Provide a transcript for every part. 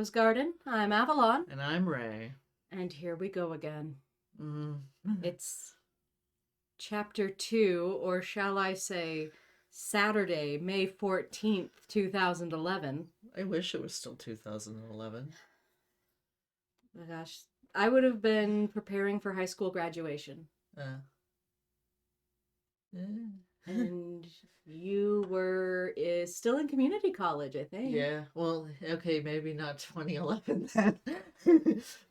Rose Garden. I'm Avalon. And I'm Ray. And here we go again. Mm. It's chapter 2, or shall I say, Saturday, May 14th, 2011. I wish it was still 2011. Oh my gosh. I would have been preparing for high school graduation. And you were still in community college, I think. Yeah, well, okay, maybe not 2011 then.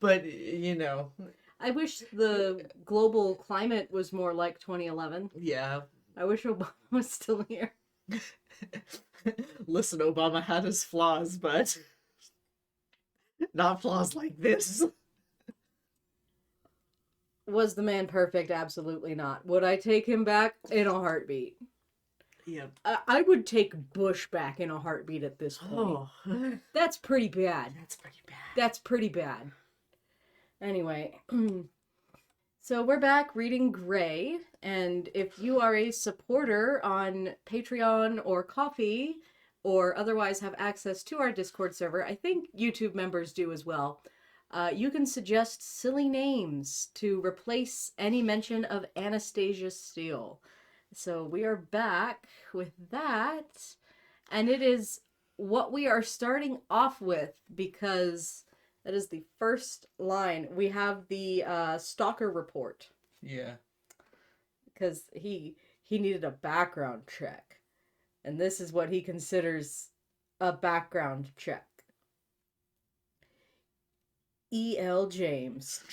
But, you know. I wish the global climate was more like 2011. Yeah. I wish Obama was still here. Listen, Obama had his flaws, but not flaws like this. Was the man perfect? Absolutely not. Would I take him back? In a heartbeat. Yeah. I would take Bush back in a heartbeat at this point. Oh. That's pretty bad. That's pretty bad. That's pretty bad. Anyway, so we're back reading Gray, and if you are a supporter on Patreon or Ko-fi, or otherwise have access to our Discord server, I think YouTube members do as well, you can suggest silly names to replace any mention of Anastasia Steele. So we are back with that, and it is what we are starting off with, because that is the first line. We have the stalker report. Yeah. Because he needed a background check, and this is what he considers a background check. E.L. James.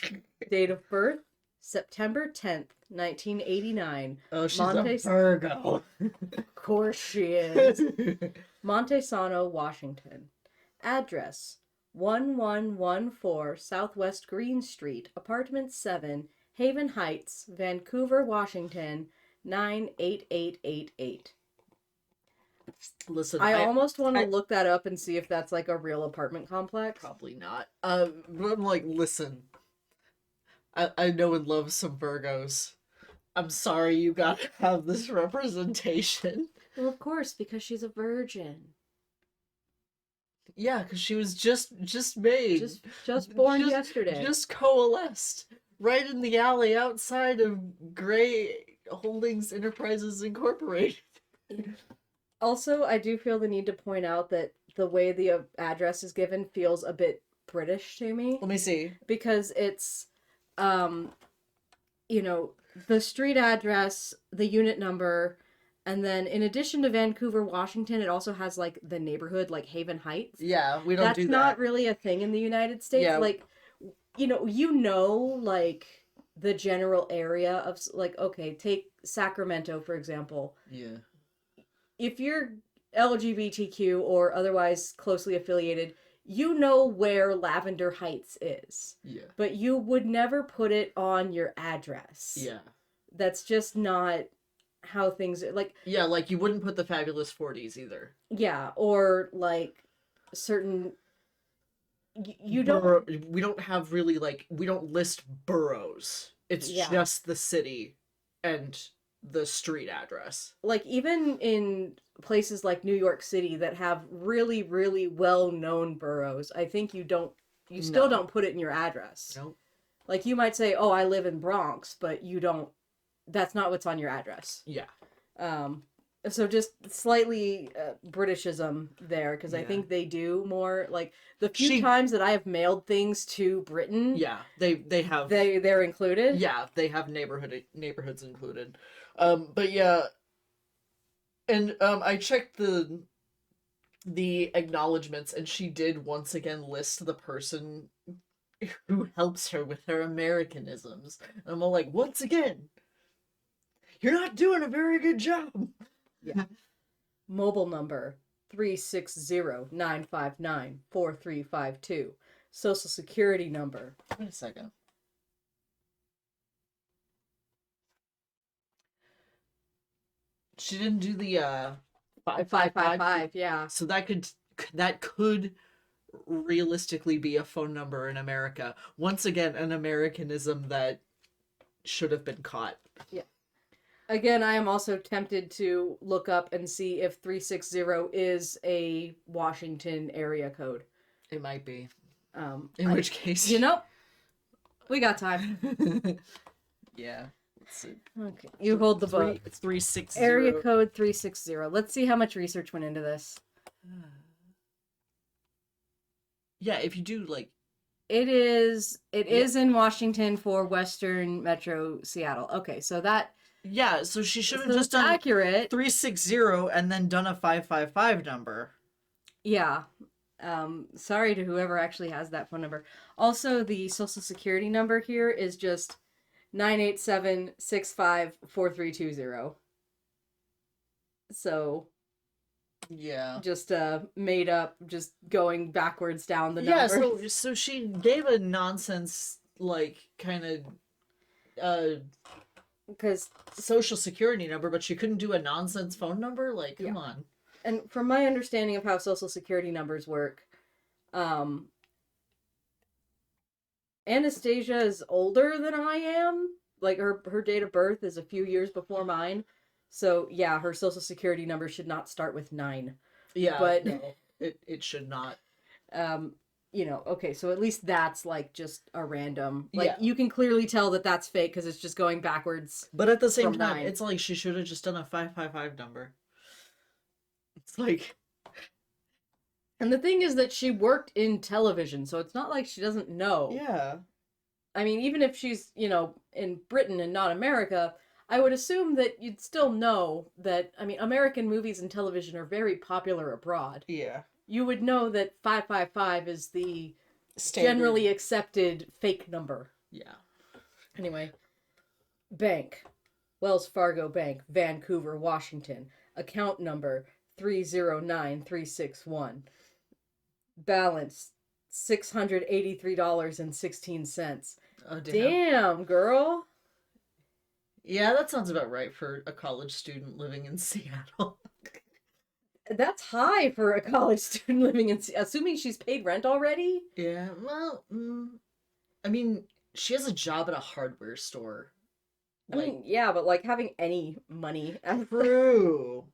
Date of birth, September 10th, 1989. Oh, she's a Virgo. Of course she is. Montesano, Washington. Address, 1114 Southwest Green Street, Apartment 7, Haven Heights, Vancouver, Washington, 98888. Listen, I almost want to look that up and see if that's like a real apartment complex. Probably not. But I'm like, listen, I know and love some Virgos. I'm sorry you gotta have this representation. Well, of course, because she's a virgin. Yeah, because she was just made. Just born yesterday. Just coalesced. Right in the alley outside of Gray Holdings Enterprises Incorporated. Also, I do feel the need to point out that the way the address is given feels a bit British to me. Let me see. Because it's, the street address, the unit number, and then in addition to Vancouver, Washington, it also has, like, the neighborhood, like Haven Heights. Yeah, we don't do that. That's not really a thing in the United States. Yeah. Like, like, the general area of, like, okay, take Sacramento, for example. Yeah. If you're LGBTQ or otherwise closely affiliated, you know where Lavender Heights is. Yeah. But you would never put it on your address. Yeah. That's just not how things are. Like, yeah, like you wouldn't put the Fabulous 40s either. Yeah, or like certain we don't have really, like, we don't list boroughs. It's just the city and the street address. Like, even in places like New York City that have really, really well-known boroughs, I think you still don't put it in your address. Nope. Like, you might say, oh, I live in Bronx, but that's not what's on your address. Yeah. So just slightly Britishism there, because I think they do more, like, the few times that I have mailed things to Britain. Yeah, they have... They're included? Yeah, they have neighborhoods included. But yeah, and I checked the acknowledgements, and she did once again list the person who helps her with her Americanisms. And I'm all like, once again, you're not doing a very good job. Yeah. Mobile number 360-959-4352. Social Security number. Wait a second. She didn't do the 555, yeah. So that could realistically be a phone number in America. Once again, an Americanism that should have been caught. Yeah. Again, I am also tempted to look up and see if 360 is a Washington area code. It might be. In which case, we got time. Yeah. Let's see. Okay, you hold the book. 360. Area code 360. Let's see how much research went into this. Yeah, if you do like. It is in Washington for Western Metro Seattle. Okay, so that. Yeah, so she should have just done accurate 360 and then done a 555 number. Yeah. Sorry to whoever actually has that phone number. Also, the social security number here is just 987-65-4320. So yeah, just made up, just going backwards down the number. Yeah, so she gave a nonsense like kind of because social security number, but she couldn't do a nonsense phone number. Like, come on. And from my understanding of how social security numbers work, Anastasia is older than I am. Like, her date of birth is a few years before mine. So, yeah, her social security number should not start with 9. Yeah, but no, it should not. Okay, so at least that's, like, just a random... Like, you can clearly tell that that's fake because it's just going backwards. But at the same time, 9. It's like she should have just done a 555 number. It's like... And the thing is that she worked in television, so it's not like she doesn't know. Yeah. I mean, even if she's, in Britain and not America, I would assume that you'd still know that, American movies and television are very popular abroad. Yeah. You would know that 555 is the generally accepted fake number. Yeah. Anyway. Bank. Wells Fargo Bank, Vancouver, Washington. Account number 309361. Balance $683.16. Oh, damn, girl. Yeah, that sounds about right for a college student living in Seattle. That's high for a college student living in Seattle. Assuming she's paid rent already? Yeah, well, she has a job at a hardware store. Yeah, but like having any money. True.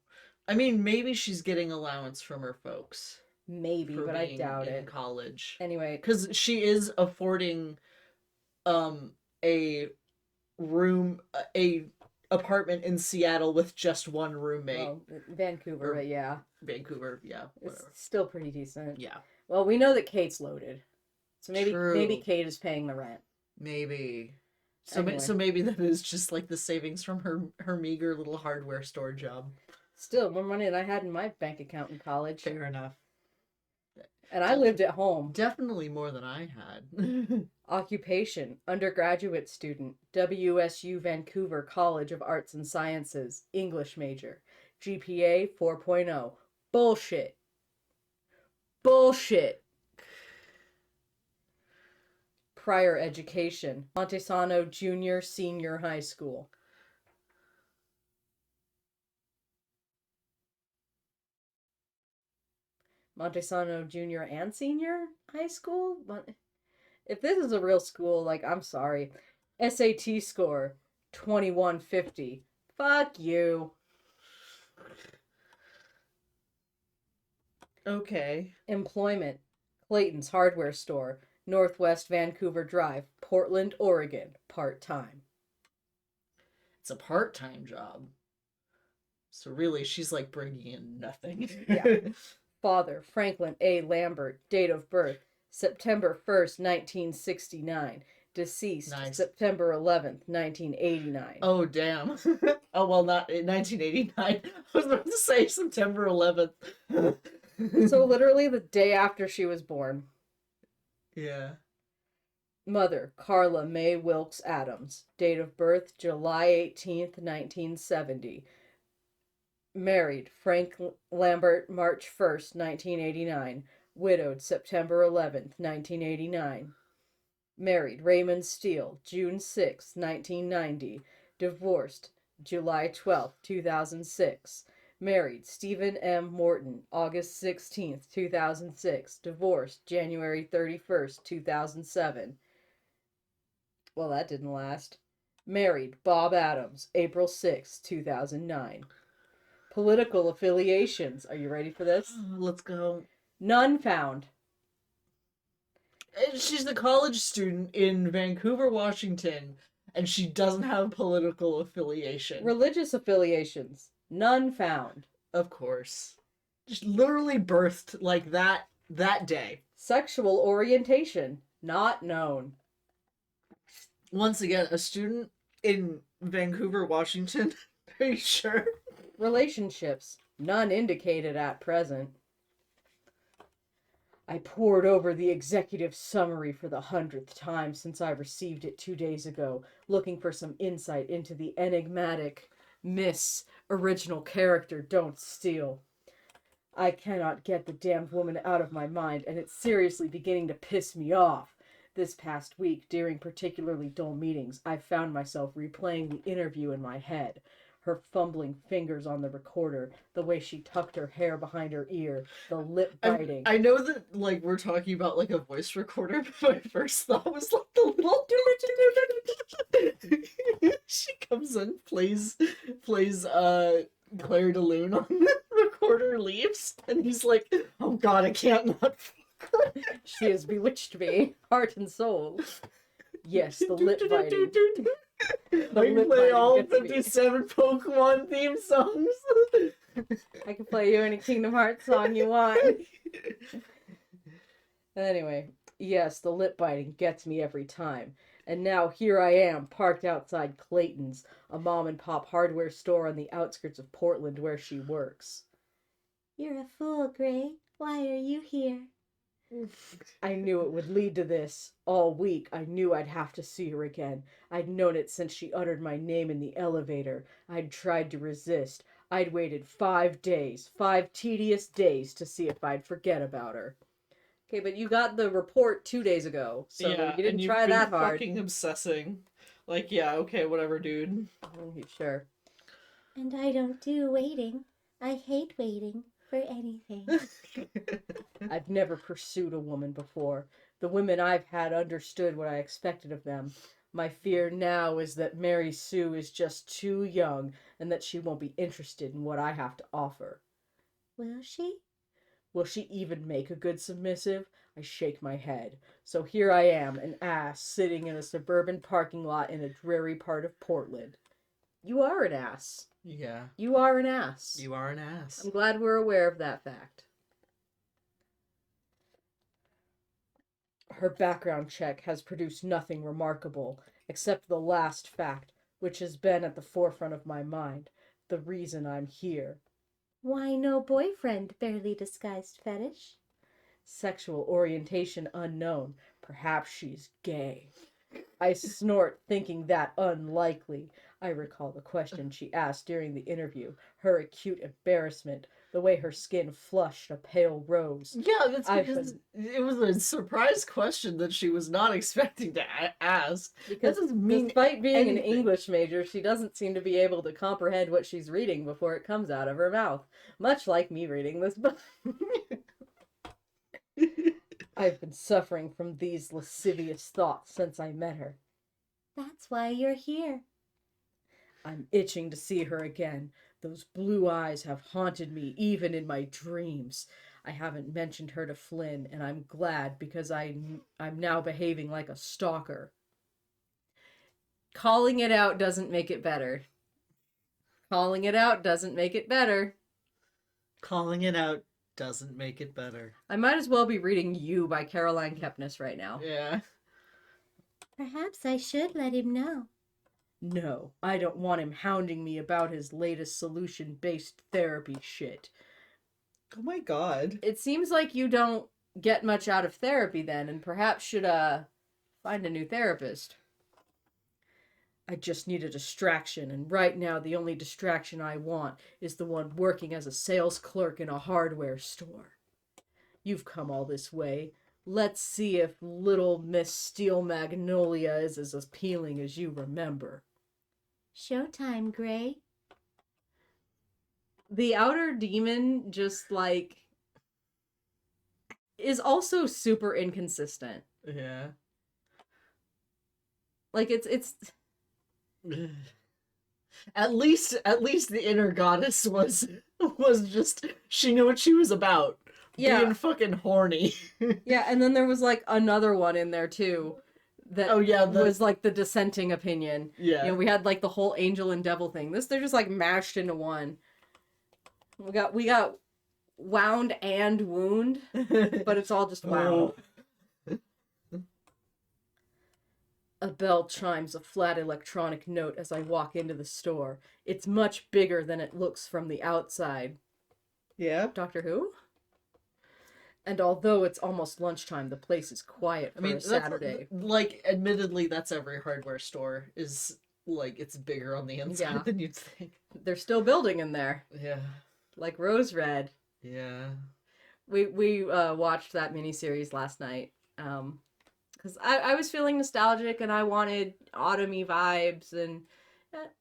Maybe she's getting allowance from her folks. Maybe, but I doubt it. In college. Anyway. Because she is affording a room, a apartment in Seattle with just one roommate. Well, Vancouver, but yeah. Vancouver, yeah. Whatever. It's still pretty decent. Yeah. Well, we know that Kate's loaded. So maybe Kate is paying the rent. Maybe. So maybe that is just like the savings from her meager little hardware store job. Still, more money than I had in my bank account in college. Fair enough. And I lived at home. Definitely more than I had. Occupation, undergraduate student, WSU Vancouver College of Arts and Sciences, English major, GPA 4.0. Bullshit. Bullshit. Prior education, Montesano Junior Senior High School. Montesano Junior and Senior High School? If this is a real school, like, I'm sorry. SAT score, 2150. Fuck you. Okay. Employment, Clayton's Hardware Store, Northwest Vancouver Drive, Portland, Oregon, part-time. It's a part-time job. So really, she's like bringing in nothing. Yeah. Father, Franklin A. Lambert, date of birth, September 1st, 1969. Deceased, nice. September 11th, 1989. Oh, damn. Oh, well, not in 1989. I was about to say September 11th. So literally the day after she was born. Yeah. Mother, Carla May Wilkes Adams. Date of birth, July 18th, 1970. Married, Frank Lambert, March 1st, 1989. Widowed, September 11th, 1989. Married, Raymond Steele, June 6th, 1990. Divorced, July 12th, 2006. Married, Stephen M. Morton, August 16th, 2006. Divorced, January 31st, 2007. Well, that didn't last. Married, Bob Adams, April 6th, 2009. Political affiliations. Are you ready for this? Let's go. None found. And she's a college student in Vancouver, Washington, and she doesn't have political affiliation. Religious affiliations, none found. Of course. Just literally birthed like that day. Sexual orientation, not known. Once again, a student in Vancouver, Washington. Are you sure? Relationships, none indicated at present. I pored over the executive summary for the 100th time since I received it 2 days ago, looking for some insight into the enigmatic Miss Original Character Don't Steal. I cannot get the damned woman out of my mind, and it's seriously beginning to piss me off. This past week, during particularly dull meetings, I found myself replaying the interview in my head. Her fumbling fingers on the recorder, the way she tucked her hair behind her ear, the lip biting. I know that, like, we're talking about, like, a voice recorder, but my first thought was, like, the little... She comes in, plays, Claire de Lune on the recorder, leaves, and he's like, oh god, I can't not fuck her. She has bewitched me, heart and soul. Yes, the lip biting. I can play all 57 Pokemon theme songs. I can play you any Kingdom Hearts song you want. Anyway, yes, the lip biting gets me every time. And now here I am, parked outside Clayton's, a mom-and-pop hardware store on the outskirts of Portland where she works. You're a fool, Gray. Why are you here? I knew it would lead to this. All week, I knew I'd have to see her again. I'd known it since she uttered my name in the elevator. I'd tried to resist. I'd waited 5 days, 5 tedious days to see if I'd forget about her. Okay, but you got the report 2 days ago, so yeah, you didn't try that hard. Fucking obsessing. Like, yeah, okay, whatever, dude. Sure. And I don't do waiting. I hate waiting for anything. I've never pursued a woman before. The women I've had understood what I expected of them. My fear now is that Mary Sue is just too young and that she won't be interested in what I have to offer. Will she? Will she even make a good submissive? I shake my head. So here I am, an ass, sitting in a suburban parking lot in a dreary part of Portland. You are an ass. Yeah. You are an ass. You are an ass. I'm glad we're aware of that fact. Her background check has produced nothing remarkable, except the last fact, which has been at the forefront of my mind, the reason I'm here. Why no boyfriend, barely disguised fetish? Sexual orientation unknown. Perhaps she's gay. I snort, thinking that unlikely. I recall the question she asked during the interview, her acute embarrassment, the way her skin flushed a pale rose. Yeah, that's because it was a surprise question that she was not expecting to ask. Because despite being an English major, she doesn't seem to be able to comprehend what she's reading before it comes out of her mouth. Much like me reading this book. I've been suffering from these lascivious thoughts since I met her. That's why you're here. I'm itching to see her again. Those blue eyes have haunted me even in my dreams. I haven't mentioned her to Flynn, and I'm glad because I'm now behaving like a stalker. Calling it out doesn't make it better. Calling it out doesn't make it better. Calling it out doesn't make it better. I might as well be reading You by Caroline Kepnes right now. Yeah. Perhaps I should let him know. No, I don't want him hounding me about his latest solution-based therapy shit. Oh my god. It seems like you don't get much out of therapy then, and perhaps should, find a new therapist. I just need a distraction, and right now the only distraction I want is the one working as a sales clerk in a hardware store. You've come all this way. Let's see if little Miss Steel Magnolia is as appealing as you remember. Showtime, Gray. The outer demon just, like, is also super inconsistent. Yeah. Like, it's... At least the inner goddess was just, she knew what she was about. being fucking horny. Yeah, and then there was like another one in there too that was like the dissenting opinion. Yeah. You know, we had like the whole angel and devil thing. They're just like mashed into one. We got wound and wound, but it's all just wound. A bell chimes a flat electronic note as I walk into the store. It's much bigger than it looks from the outside. Yeah. Doctor Who? And although it's almost lunchtime, the place is quiet for a Saturday. Like, admittedly, that's every hardware store. Is, like, it's bigger on the inside than you'd think. They're still building in there. Yeah. Like Rose Red. Yeah. We watched that miniseries last night. Because I was feeling nostalgic and I wanted autumny vibes. And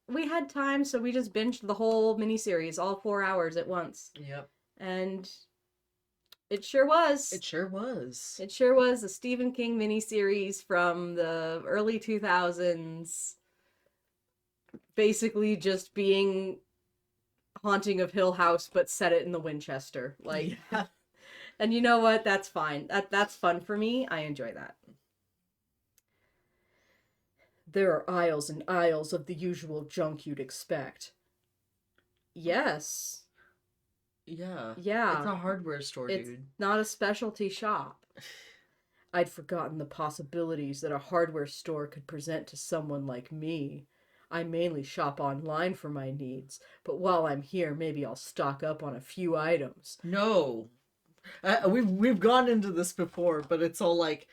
we had time, so we just binged the whole miniseries, all 4 hours at once. Yep. And... it sure was. It sure was. It sure was a Stephen King miniseries from the early 2000s. Basically just being Haunting of Hill House, but set it in the Winchester. Like, yeah. And you know what? That's fine. That's fun for me. I enjoy that. There are aisles and aisles of the usual junk you'd expect. Yes. Yeah. Yeah. It's a hardware store, It's dude. not a specialty shop. I'd forgotten the possibilities that a hardware store could present to someone like me. I mainly shop online for my needs, but while I'm here, maybe I'll stock up on a few items. No. We've gone into this before, but it's all like,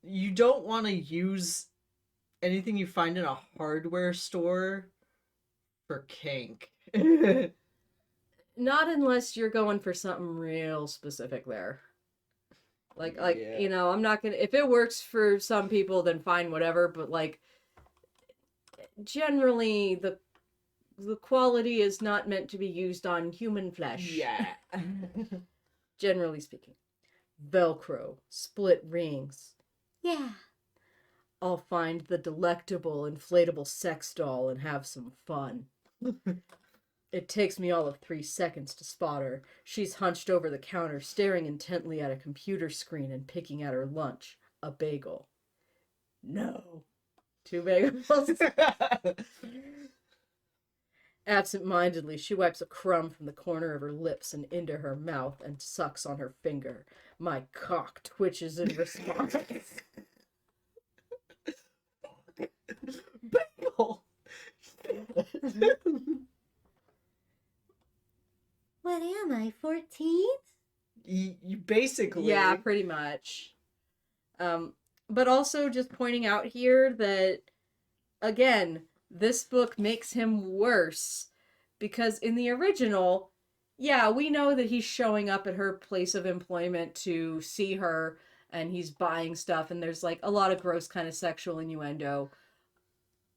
you don't want to use anything you find in a hardware store for kink. Not unless you're going for something real specific there. Like, Yeah. you know, I'm not gonna... if it works for some people, then fine, whatever, but, like, generally, the quality is not meant to be used on human flesh. Yeah. Generally speaking. Velcro, split rings. Yeah. I'll find the delectable inflatable sex doll and have some fun. It takes me all of 3 seconds to spot her. She's hunched over the counter, staring intently at a computer screen and picking at her lunch, a bagel. No. 2 bagels. Absent-mindedly, she wipes a crumb from the corner of her lips and into her mouth and sucks on her finger. My cock twitches in response. Bagel! What am I, 14? You basically... Yeah, pretty much. But also just pointing out here that, again, this book makes him worse. Because in the original, yeah, we know that he's showing up at her place of employment to see her, and he's buying stuff, and there's, like, a lot of gross kind of sexual innuendo.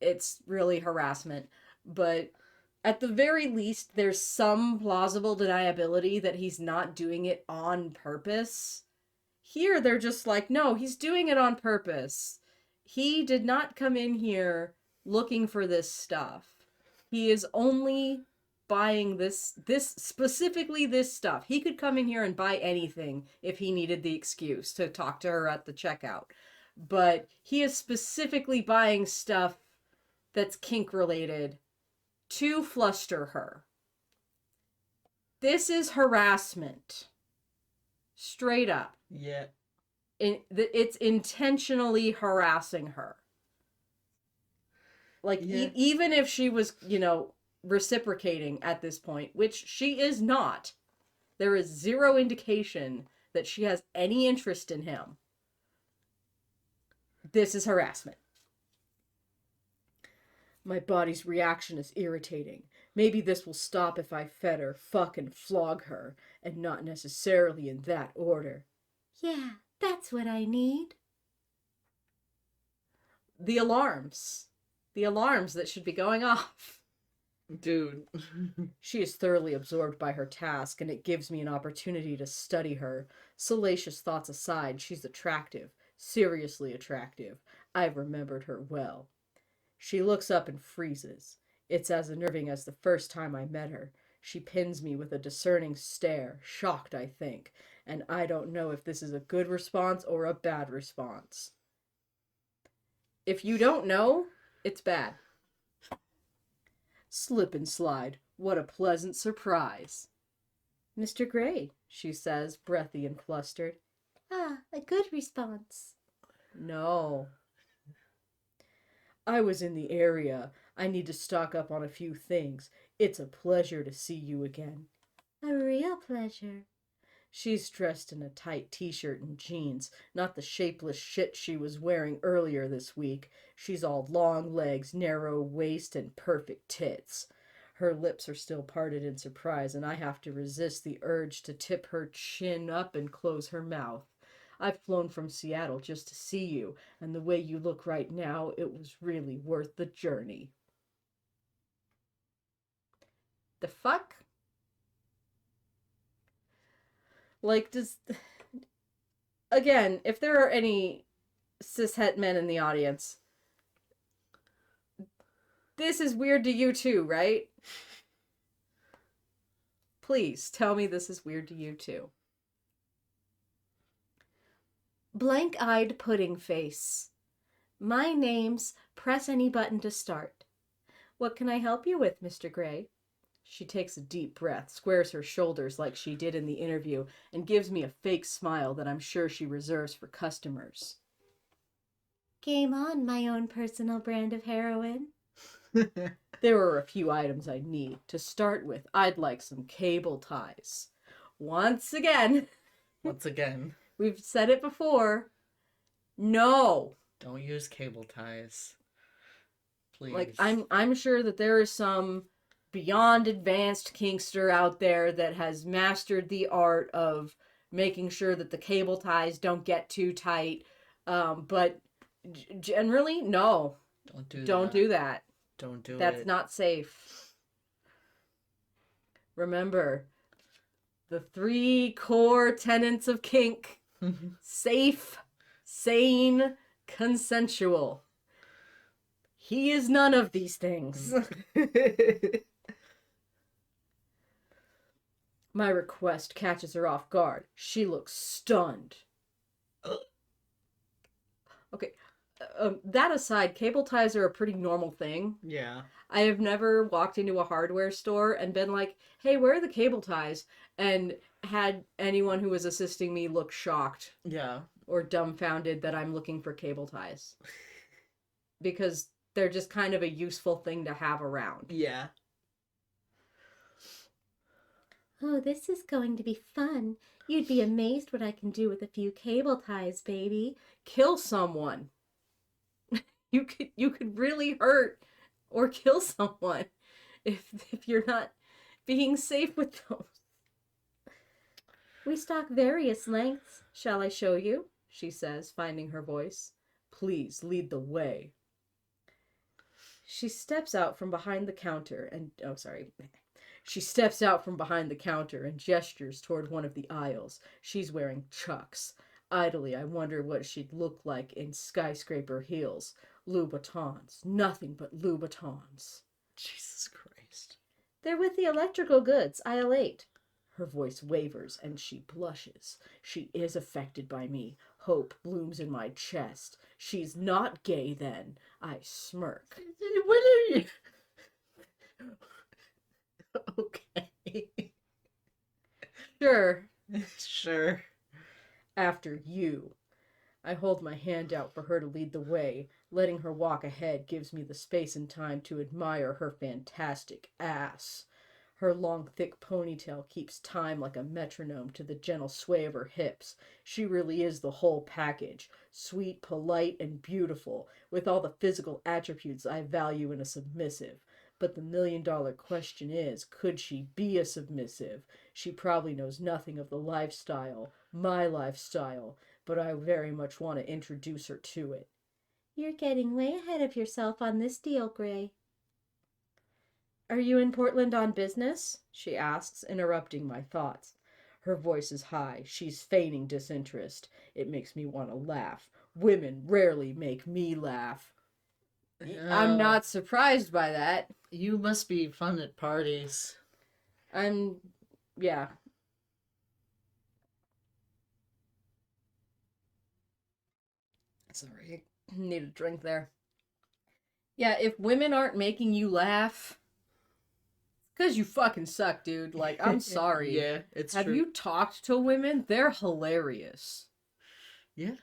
It's really harassment. But... at the very least, there's some plausible deniability that he's not doing it on purpose. Here, they're just like, no, he's doing it on purpose. He did not come in here looking for this stuff. He is only buying this specifically this stuff. He could come in here and buy anything if he needed the excuse to talk to her at the checkout. But he is specifically buying stuff that's kink related to fluster her. This is harassment. Straight up. Yeah. It's intentionally harassing her. Like, Yeah. even if she was, you know, reciprocating at this point, which she is not, there is zero indication that she has any interest in him. This is harassment. My body's reaction is irritating. Maybe this will stop if I fed her, fuck and flog her, and not necessarily in that order. Yeah, that's what I need. The alarms. The alarms that should be going off. Dude. She is thoroughly absorbed by her task, and it gives me an opportunity to study her. Salacious thoughts aside, she's attractive. Seriously attractive. I've remembered her well. She looks up and freezes. It's as unnerving as the first time I met her. She pins me with a discerning stare, shocked, I think, and I don't know if this is a good response or a bad response. If you don't know, it's bad. Slip and slide. What a pleasant surprise. Mr. Gray, she says, breathy and flustered. Ah, a good response. No. I was in the area. I need to stock up on a few things. It's a pleasure to see you again. A real pleasure. She's dressed in a tight t-shirt and jeans, not the shapeless shit she was wearing earlier this week. She's all long legs, narrow waist, and perfect tits. Her lips are still parted in surprise, and I have to resist the urge to tip her chin up and close her mouth. I've flown from Seattle just to see you, and the way you look right now, it was really worth the journey. The fuck? Like, again, if there are any cishet men in the audience, this is weird to you too, right? Please tell me this is weird to you too. Blank-eyed pudding face. My name's press any button to start. What can I help you with, Mr. Gray? She takes a deep breath, squares her shoulders like she did in the interview, and gives me a fake smile that I'm sure she reserves for customers. Game on, my own personal brand of heroin. There are a few items I need. To start with, I'd like some cable ties. Once again, we've said it before. No. Don't use cable ties. Please. Like, I'm sure that there is some beyond advanced kinkster out there that has mastered the art of making sure that the cable ties don't get too tight. But generally, no. Don't do that. Don't do That's it. not safe. Remember, the 3 core tenets of kink. Safe, sane, consensual. He is none of these things. My request catches her off guard. She looks stunned. Okay, that aside, cable ties are a pretty normal thing. Yeah. I have never walked into a hardware store and been like, hey, where are the cable ties? And had anyone who was assisting me look shocked. Yeah. Or dumbfounded that I'm looking for cable ties. Because they're just kind of a useful thing to have around. Yeah. Oh, this is going to be fun. You'd be amazed what I can do with a few cable ties, baby. Kill someone. You could really hurt or kill someone if you're not being safe with those. We stock various lengths. Shall I show you? She says, finding her voice. Please lead the way. She steps out from behind the counter and She steps out from behind the counter and gestures toward one of the aisles. She's wearing Chucks. Idly, I wonder what she'd look like in skyscraper heels. Louboutins. Nothing but Louboutins. Jesus Christ. They're with the electrical goods, aisle 8. Her voice wavers and she blushes. She is affected by me. Hope blooms in my chest. She's not gay then. I smirk. What are you? Okay. Sure. Sure. After you. I hold my hand out for her to lead the way. Letting her walk ahead gives me the space and time to admire her fantastic ass. Her long, thick ponytail keeps time like a metronome to the gentle sway of her hips. She really is the whole package. Sweet, polite, and beautiful, with all the physical attributes I value in a submissive. But the million-dollar question is, could she be a submissive? She probably knows nothing of the lifestyle, my lifestyle, but I very much want to introduce her to it. You're getting way ahead of yourself on this deal, Gray. Are you in Portland on business? She asks, interrupting my thoughts. Her voice is high. She's feigning disinterest. It makes me want to laugh. Women rarely make me laugh. I'm not surprised by that. You must be fun at parties. Yeah. Sorry, need a drink there. Yeah, if women aren't making you laugh, because you fucking suck, dude. Like, I'm sorry. Yeah, it's Have true. you talked to women? They're hilarious. Yeah.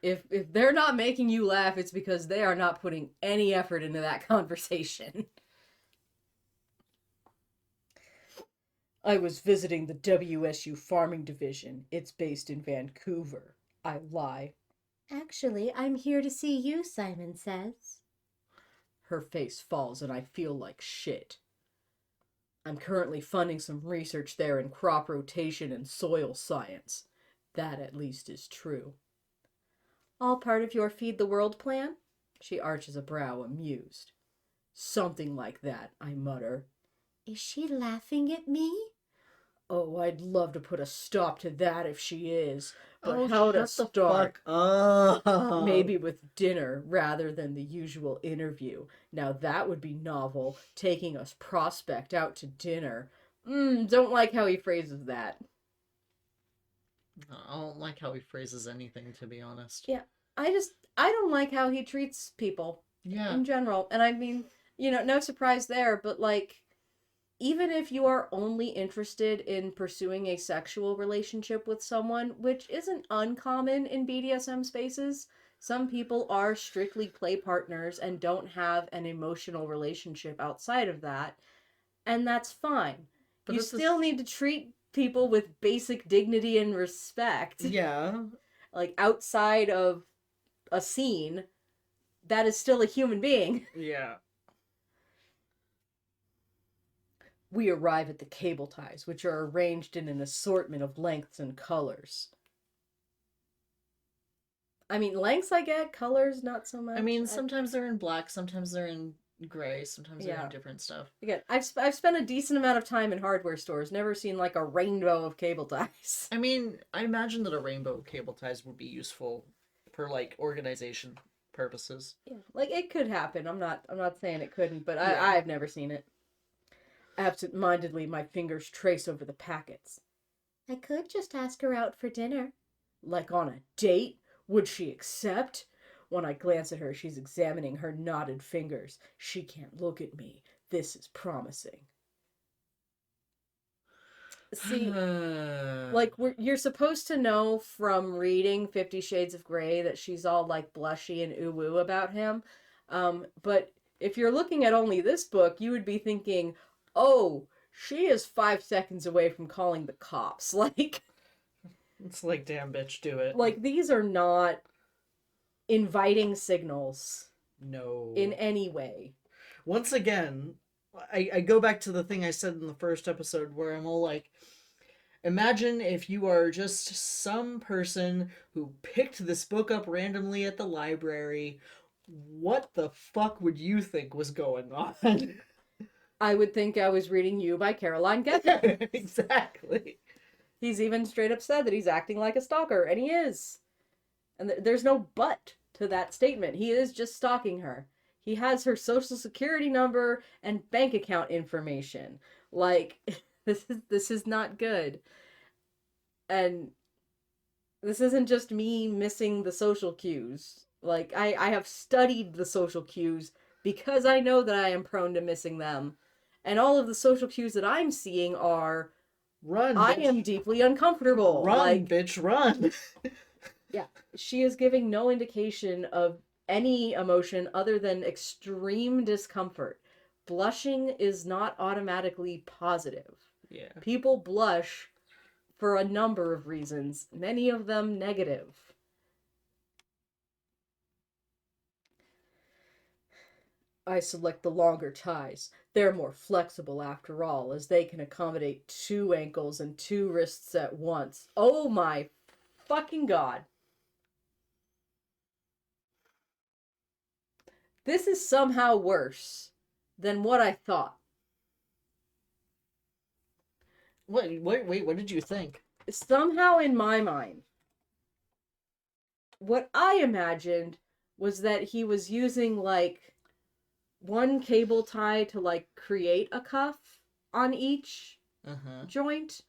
If they're not making you laugh, it's because they are not putting any effort into that conversation. I was visiting the WSU Farming Division. It's based in Vancouver. I lie. Actually, I'm here to see you, Simon says. Her face falls and I feel like shit. I'm currently funding some research there in crop rotation and soil science. That at least is true. All part of your Feed the World plan? She arches a brow, amused. Something like that, I mutter. Is she laughing at me? Oh, I'd love to put a stop to that if she is. But Oh, how to shut the start? fuck up. Maybe with dinner rather than the usual interview. Now that would be novel, taking us prospect out to dinner. Don't like how he phrases that. I don't like how he phrases anything, to be honest. Yeah, I don't like how he treats people Yeah. in general. And I mean, no surprise there, but like, even if you are only interested in pursuing a sexual relationship with someone, which isn't uncommon in BDSM spaces, some people are strictly play partners and don't have an emotional relationship outside of that, and that's fine. But you still need to treat people with basic dignity and respect. Yeah. Like, outside of a scene, that is still a human being. Yeah. We arrive at the cable ties, which are arranged in an assortment of lengths and colors. I mean, lengths I get, colors not so much. I mean, sometimes they're in black, sometimes they're in gray, sometimes they're Yeah. in different stuff. Again, I've spent a decent amount of time in hardware stores, never seen like a rainbow of cable ties. I mean, I imagine that a rainbow of cable ties would be useful for like organization purposes. Yeah, like it could happen. I'm not saying it couldn't, but Yeah. I've never seen it. Absent-mindedly, my fingers trace over the packets. I could just ask her out for dinner. Like on a date? Would she accept? When I glance at her, she's examining her knotted fingers. She can't look at me. This is promising. See, like you're supposed to know from reading 50 Shades of Grey that she's all like blushy and ooh-woo about him. But if you're looking at only this book, you would be thinking, oh, she is 5 seconds away from calling the cops. Like, it's like, damn bitch, do it. like these are not inviting signals. No. In any way. Once again, I go back to the thing I said in the first episode where I'm all like, imagine if you are just some person who picked this book up randomly at the library. What the fuck would you think was going on? I would think I was reading You by Caroline Gethard. Exactly. He's even straight up said that he's acting like a stalker, and he is. And there's no but to that statement. He is just stalking her. He has her social security number and bank account information. Like, this is not good. And this isn't just me missing the social cues. Like, I have studied the social cues because I know that I am prone to missing them. And all of the social cues that I'm seeing are, run, I bitch. am deeply uncomfortable. Run, like, bitch, run. Yeah, she is giving no indication of any emotion other than extreme discomfort. Blushing is not automatically positive. Yeah. People blush for a number of reasons, many of them negative. I select the longer ties. They're more flexible after all, as they can accommodate 2 ankles and 2 wrists at once. Oh my fucking god. This is somehow worse than what I thought. Wait, what did you think? Somehow in my mind, what I imagined was that he was using, like, one cable tie to like create a cuff on each joint,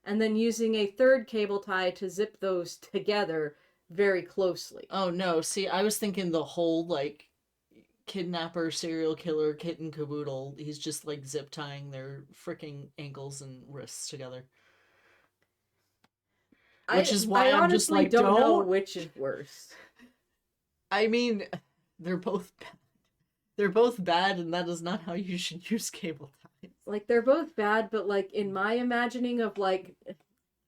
and then using a third cable tie to zip those together very closely. Oh no, see, I was thinking the whole like kidnapper, serial killer, kit and caboodle. He's just like zip tying their freaking ankles and wrists together. Which is why I'm just like, don't know which is worse. I mean, they're both bad. They're both bad, and that is not how you should use cable ties. Like, they're both bad, but like in my imagining of like,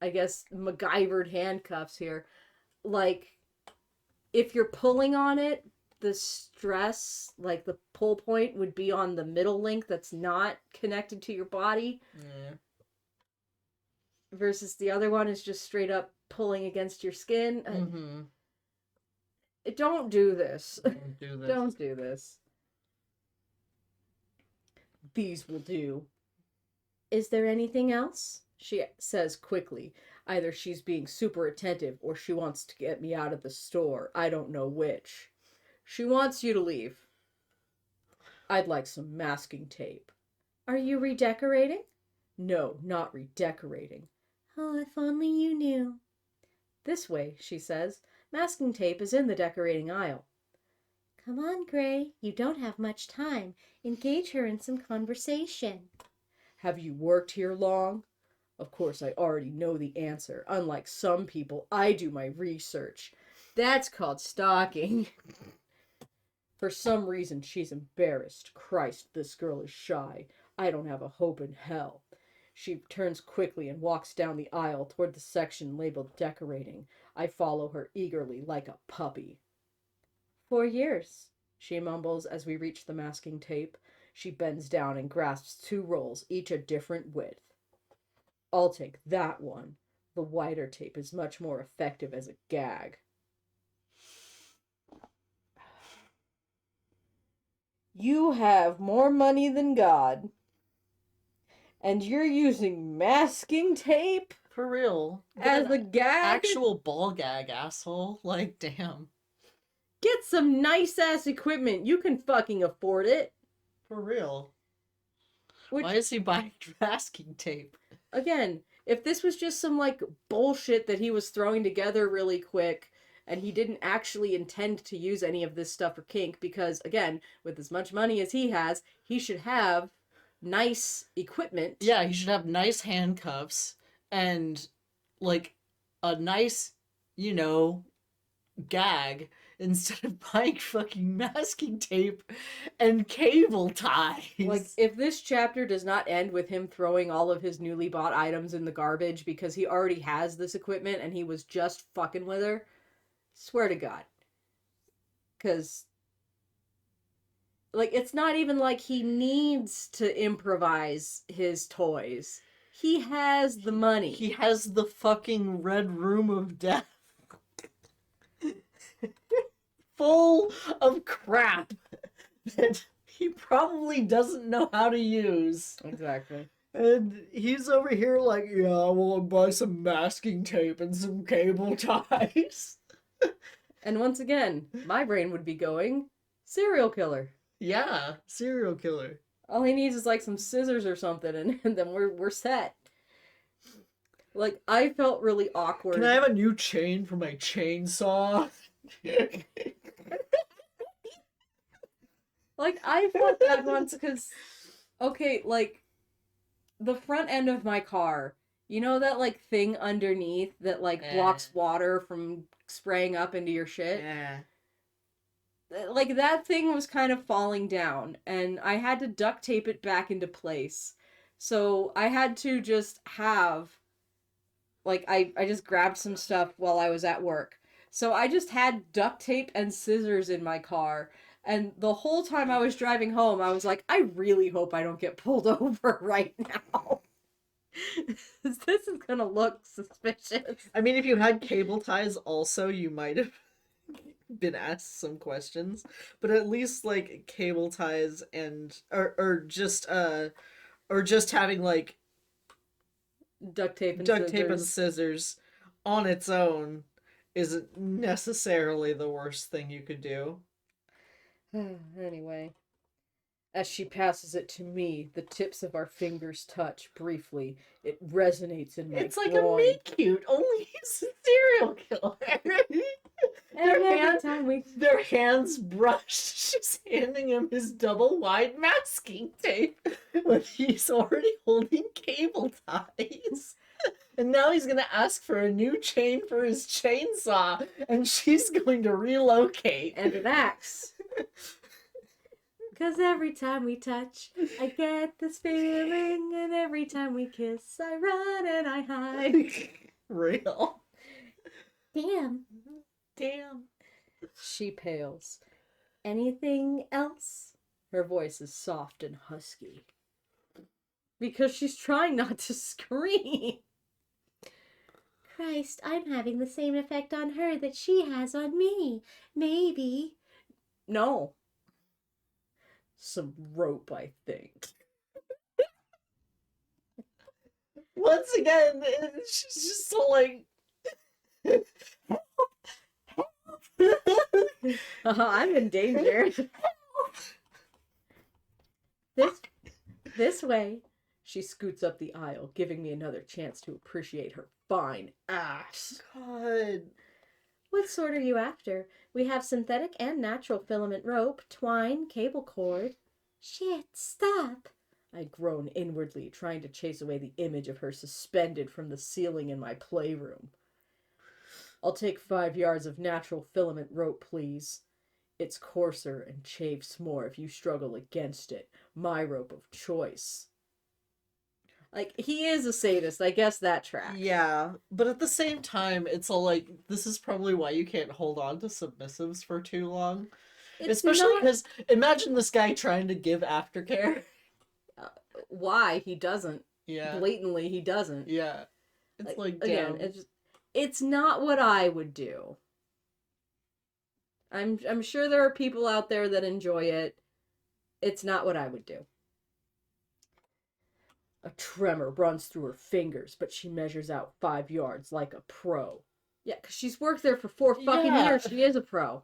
I guess, MacGyvered handcuffs here, like, if you're pulling on it, the stress, like the pull point would be on the middle link that's not connected to your body. Yeah. Versus the other one is just straight up pulling against your skin. Don't do this. Don't do this. Don't do this. These will do. Is there anything else? She says quickly. Either she's being super attentive or she wants to get me out of the store. I don't know which. She wants you to leave. I'd like some masking tape. Are you redecorating? No, not redecorating. Oh, if only you knew. This way, she says. Masking tape is in the decorating aisle. Come on, Gray. You don't have much time. Engage her in some conversation. Have you worked here long? Of course, I already know the answer. Unlike some people, I do my research. That's called stalking. For some reason, she's embarrassed. Christ, this girl is shy. I don't have a hope in hell. She turns quickly and walks down the aisle toward the section labeled decorating. I follow her eagerly like a puppy. 4 years, she mumbles as we reach the masking tape. She bends down and grasps 2 rolls, each a different width. I'll take that one. The wider tape is much more effective as a gag. You have more money than God. And you're using masking tape? For real. As a gag? Actual ball gag, asshole. Like, damn. Get some nice-ass equipment. You can fucking afford it. For real. Why is he buying masking tape? Again, if this was just some, like, bullshit that he was throwing together really quick, and he didn't actually intend to use any of this stuff for kink, because, again, with as much money as he has, he should have nice equipment. Yeah, he should have nice handcuffs and, like, a nice, gag instead of buying fucking masking tape and cable ties. Like, if this chapter does not end with him throwing all of his newly bought items in the garbage because he already has this equipment and he was just fucking with her, swear to God. Because, like, it's not even like he needs to improvise his toys. He has the money. He has the fucking Red Room of Death. Full of crap that he probably doesn't know how to use. Exactly. And he's over here like, yeah, I want to buy some masking tape and some cable ties. And once again, my brain would be going, serial killer. Yeah, serial killer. All he needs is like some scissors or something, and then we're set. Like, I felt really awkward. Can I have a new chain for my chainsaw? Like, I felt bad once because, okay, like, the front end of my car, you know that, like, thing underneath that, like, blocks water from spraying up into your shit? Yeah. Like, that thing was kind of falling down, and I had to duct tape it back into place. So I had to just have, like, I just grabbed some stuff while I was at work. So I just had duct tape and scissors in my car. And the whole time I was driving home, I was like, I really hope I don't get pulled over right now. This is gonna look suspicious. I mean, if you had cable ties also, you might have been asked some questions. But at least, like, cable ties and... Or just having, like... Duct tape and scissors on its own isn't necessarily the worst thing you could do. Anyway. As she passes it to me, the tips of our fingers touch briefly. It resonates in my It's like groin. a meet-cute, only he's a serial killer. And every time we... Their hands brushed. She's handing him his double-wide masking tape when he's already holding cable ties. And now he's going to ask for a new chain for his chainsaw, and she's going to relocate. And an axe. Because every time we touch, I get this feeling, and every time we kiss, I run and I hide. Real. Damn. Damn. She pales. Anything else? Her voice is soft and husky. Because she's trying not to scream. Christ, I'm having the same effect on her that she has on me. Maybe. No. Some rope, I think. Once again, she's just so like... I'm in danger. This way. She scoots up the aisle, giving me another chance to appreciate her fine ass. God. What sort are you after? We have synthetic and natural filament rope, twine, cable cord. Shit, stop. I groan inwardly, trying to chase away the image of her suspended from the ceiling in my playroom. I'll take 5 yards of natural filament rope, please. It's coarser and chafes more if you struggle against it. My rope of choice. Like, he is a sadist. I guess that tracks. Yeah, but at the same time, it's all like, this is probably why you can't hold on to submissives for too long. Especially because, imagine this guy trying to give aftercare. Why? He doesn't. Yeah. Blatantly, he doesn't. Yeah. It's like, again, damn. it's not what I would do. I'm sure there are people out there that enjoy it. It's not what I would do. A tremor runs through her fingers, but she measures out 5 yards like a pro. Yeah, because she's worked there for 4 fucking years. She is a pro.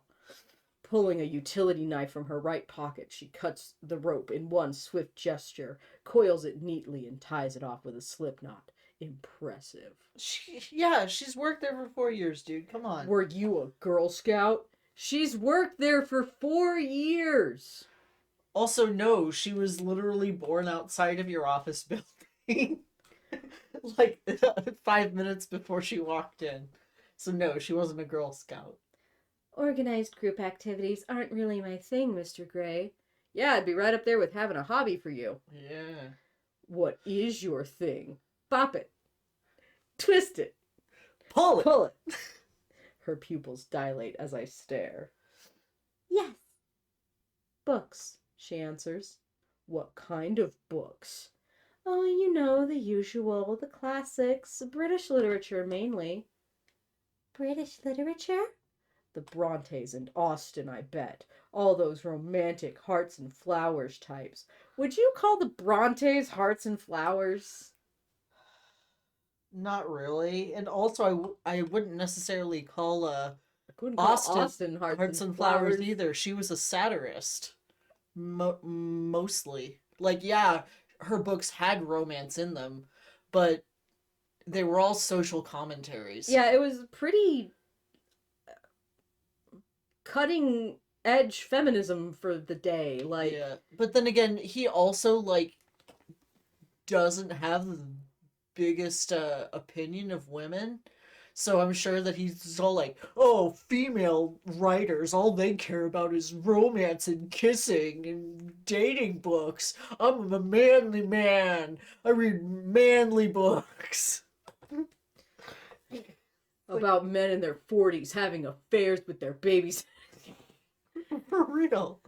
Pulling a utility knife from her right pocket, she cuts the rope in one swift gesture, coils it neatly, and ties it off with a slip knot. Impressive. She's worked there for 4 years, dude. Come on. Were you a Girl Scout? She's worked there for 4 years. Also, no, she was literally born outside of your office building. Like, 5 minutes before she walked in. So no, she wasn't a Girl Scout. Organized group activities aren't really my thing, Mr. Gray. Yeah, I'd be right up there with having a hobby for you. Yeah. What is your thing? Bop it. Twist it. Pull it. Pull it. Her pupils dilate as I stare. Yes. Books, she answers. What kind of books? Oh, you know, the usual, the classics, British literature mainly. British literature? The Brontes and Austen, I bet. All those romantic hearts and flowers types. Would you call the Brontes hearts and flowers? Not really. And also, I wouldn't necessarily call Austen Hearts and Flowers either. She was a satirist. Mostly. Like, yeah, her books had romance in them, but they were all social commentaries. Yeah, it was pretty cutting edge feminism for the day. Like, yeah. But then again, he also, like, doesn't have the biggest opinion of women. So I'm sure that he's all like, oh, female writers, all they care about is romance and kissing and dating books. I'm a manly man. I read manly books. about men in their 40s having affairs with their babies. For real.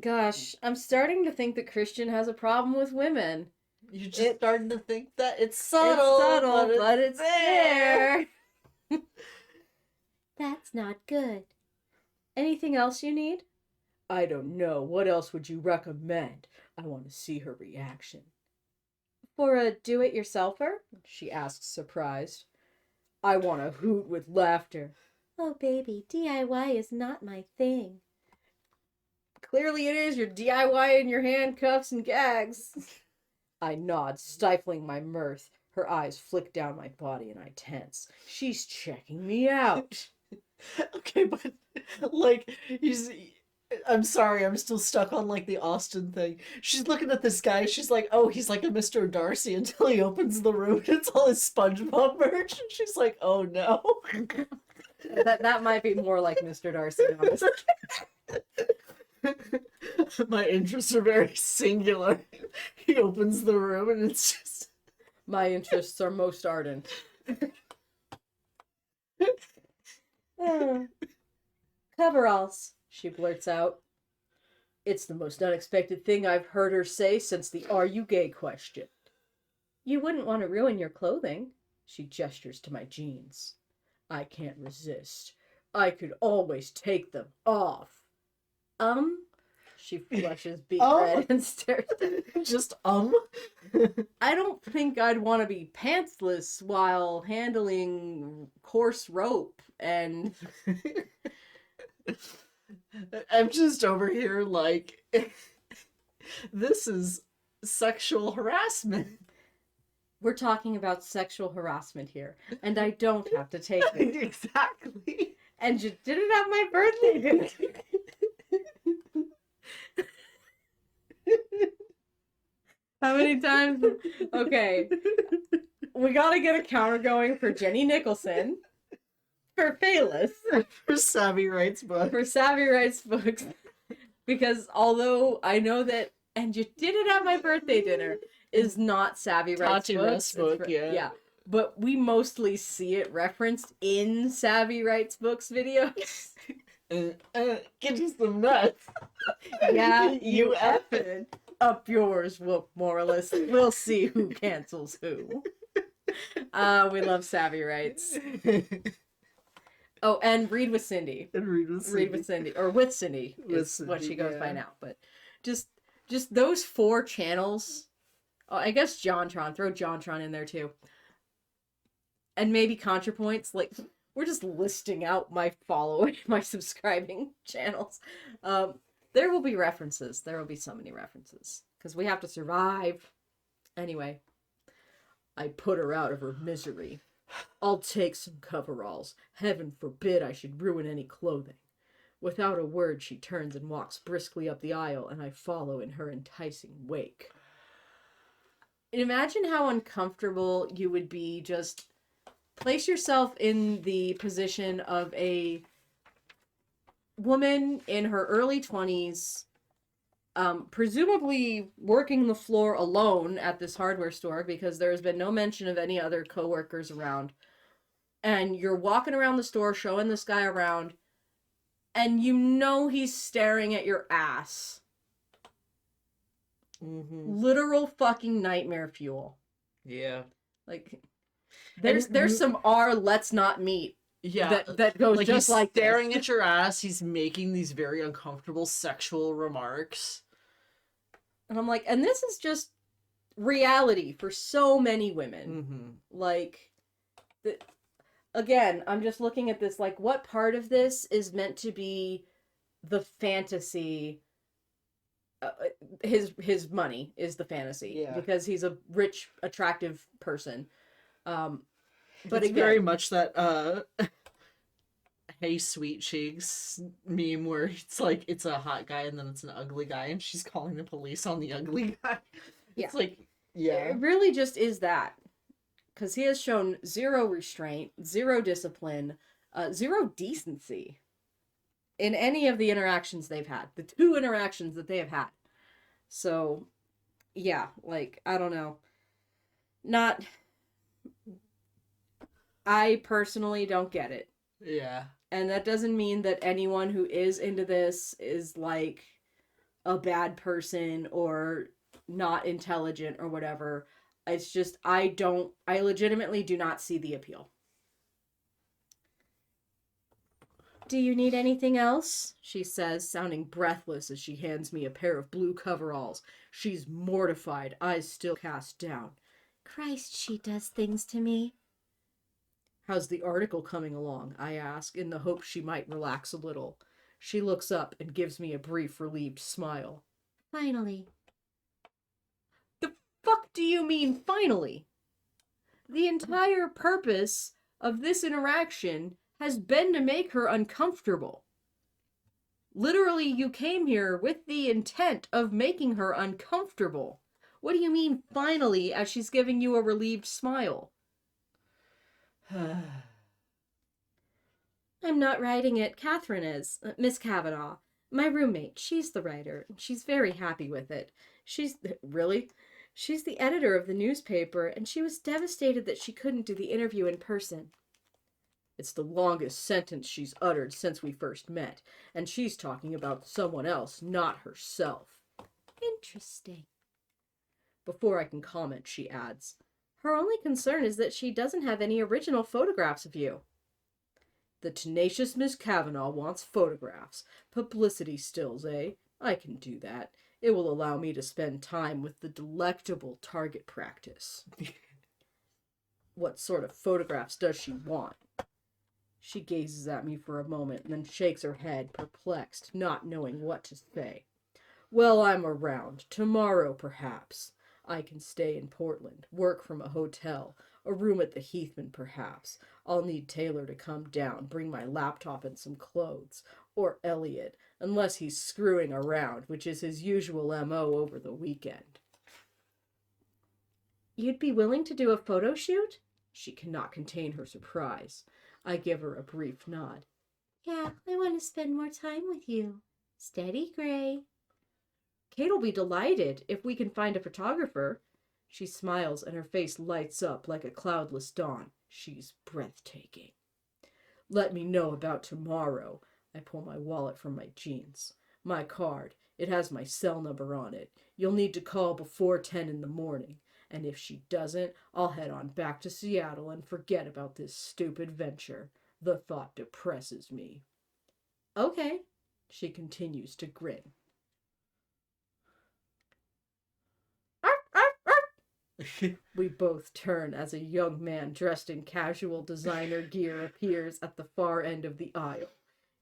Gosh, I'm starting to think that Christian has a problem with women. You're just starting to think that it's subtle, but it's there. That's not good. Anything else you need? I don't know. What else would you recommend? I want to see her reaction. For a do-it-yourselfer? She asks, surprised. I want to hoot with laughter. Oh, baby, DIY is not my thing. Clearly it is. You're DIYing your handcuffs and gags. I nod, stifling my mirth. Her eyes flick down my body and I tense. She's checking me out. Okay, but like I'm sorry, I'm still stuck on like the Austin thing. She's looking at this guy, she's like, oh, he's like a Mr. Darcy until he opens the room and it's all his SpongeBob merch, and she's like, oh no. That might be more like Mr. Darcy, honestly. My interests are very singular. He opens the room and it's just My interests are most ardent. Coveralls, she blurts out. It's the most unexpected thing I've heard her say since the "Are you gay?" question. You wouldn't want to ruin your clothing. She gestures to my jeans. I can't resist. I could always take them off. She flushes beet red and stares at me. just I don't think I'd want to be pantsless while handling coarse rope and... I'm just over here like, this is sexual harassment. We're talking about sexual harassment here, and I don't have to take it. Exactly. And you did it at my birthday, didn't you? How many times? Okay. We gotta get a counter going for Jenny Nicholson. For Phaelus. For Savvy Writes Book. For Savvy Writes Books. Because although I know that "and you did it at my birthday dinner" is not Savvy Writes Tati Books. Writes Book, yeah. Yeah. But we mostly see it referenced in Savvy Writes Books videos. Get you some nuts. Yeah, you effing. effing. Up yours, Whoop Moralist. We'll see who cancels who. We love Savvy Writes. Oh, and Read with Cindy. And Read with Cindy. Read with Cindy. Or with Cindy is With what Cindy, she goes by yeah. now. But just those 4 channels. Oh, I guess JonTron. Throw JonTron in there too. And maybe ContraPoints. Like, we're just listing out my following, my subscribing channels. There will be references. There will be so many references. Because we have to survive. Anyway. I put her out of her misery. I'll take some coveralls. Heaven forbid I should ruin any clothing. Without a word, she turns and walks briskly up the aisle, and I follow in her enticing wake. Imagine how uncomfortable you would be. Just place yourself in the position of a woman in her early 20s, presumably working the floor alone at this hardware store because there has been no mention of any other coworkers around. And you're walking around the store showing this guy around, and you know he's staring at your ass. Mm-hmm. Literal fucking nightmare fuel. Yeah. Like, there's some let's not meet. Yeah. That goes like just he's like staring this. at your ass. He's making these very uncomfortable sexual remarks. And I'm like, and this is just reality for so many women. Mm-hmm. Like, again, I'm just looking at this, like, what part of this is meant to be the fantasy? His money is the fantasy. Yeah. Because he's a rich, attractive person. But it's again, very much that Hey Sweet Cheeks meme where it's like it's a hot guy and then it's an ugly guy and she's calling the police on the ugly guy. Yeah. It's like, yeah. It really just is that. Because he has shown zero restraint, zero discipline, zero decency in any of the interactions they've had. The 2 interactions that they have had. So, yeah, like, I don't know. I personally don't get it. Yeah. And that doesn't mean that anyone who is into this is, like, a bad person or not intelligent or whatever. It's just, I legitimately do not see the appeal. Do you need anything else? She says, sounding breathless as she hands me a pair of blue coveralls. She's mortified, eyes still cast down. Christ, she does things to me. How's the article coming along? I ask, in the hope she might relax a little. She looks up and gives me a brief, relieved smile. Finally. The fuck do you mean, finally? The entire purpose of this interaction has been to make her uncomfortable. Literally, you came here with the intent of making her uncomfortable. What do you mean, finally, as she's giving you a relieved smile? I'm not writing it. Catherine is. Miss Kavanaugh. My roommate. She's the writer. She's very happy with it. Really? She's the editor of the newspaper, and she was devastated that she couldn't do the interview in person. It's the longest sentence she's uttered since we first met, and she's talking about someone else, not herself. Interesting. Before I can comment, she adds, Her only concern is that she doesn't have any original photographs of you. the tenacious Miss Kavanaugh wants photographs. Publicity stills, eh? I can do that. It will allow me to spend time with the delectable target practice. What sort of photographs does she want? She gazes at me for a moment and then shakes her head, perplexed, not knowing what to say. Well, I'm around. Tomorrow, perhaps. I can stay in Portland, work from a hotel, a room at the Heathman, perhaps. I'll need Taylor to come down, bring my laptop and some clothes. Or Elliot, unless he's screwing around, which is his usual MO over the weekend. You'd be willing to do a photo shoot? She cannot contain her surprise. I give her a brief nod. Yeah, I want to spend more time with you. Steady, Gray. Kate'll be delighted if we can find a photographer. She smiles and her face lights up like a cloudless dawn. She's breathtaking. Let me know about tomorrow. I pull my wallet from my jeans. My card. It has my cell number on it. You'll need to call before 10 in the morning. And if she doesn't, I'll head on back to Seattle and forget about this stupid venture. The thought depresses me. Okay. She continues to grin. We both turn as a young man dressed in casual designer gear appears at the far end of the aisle.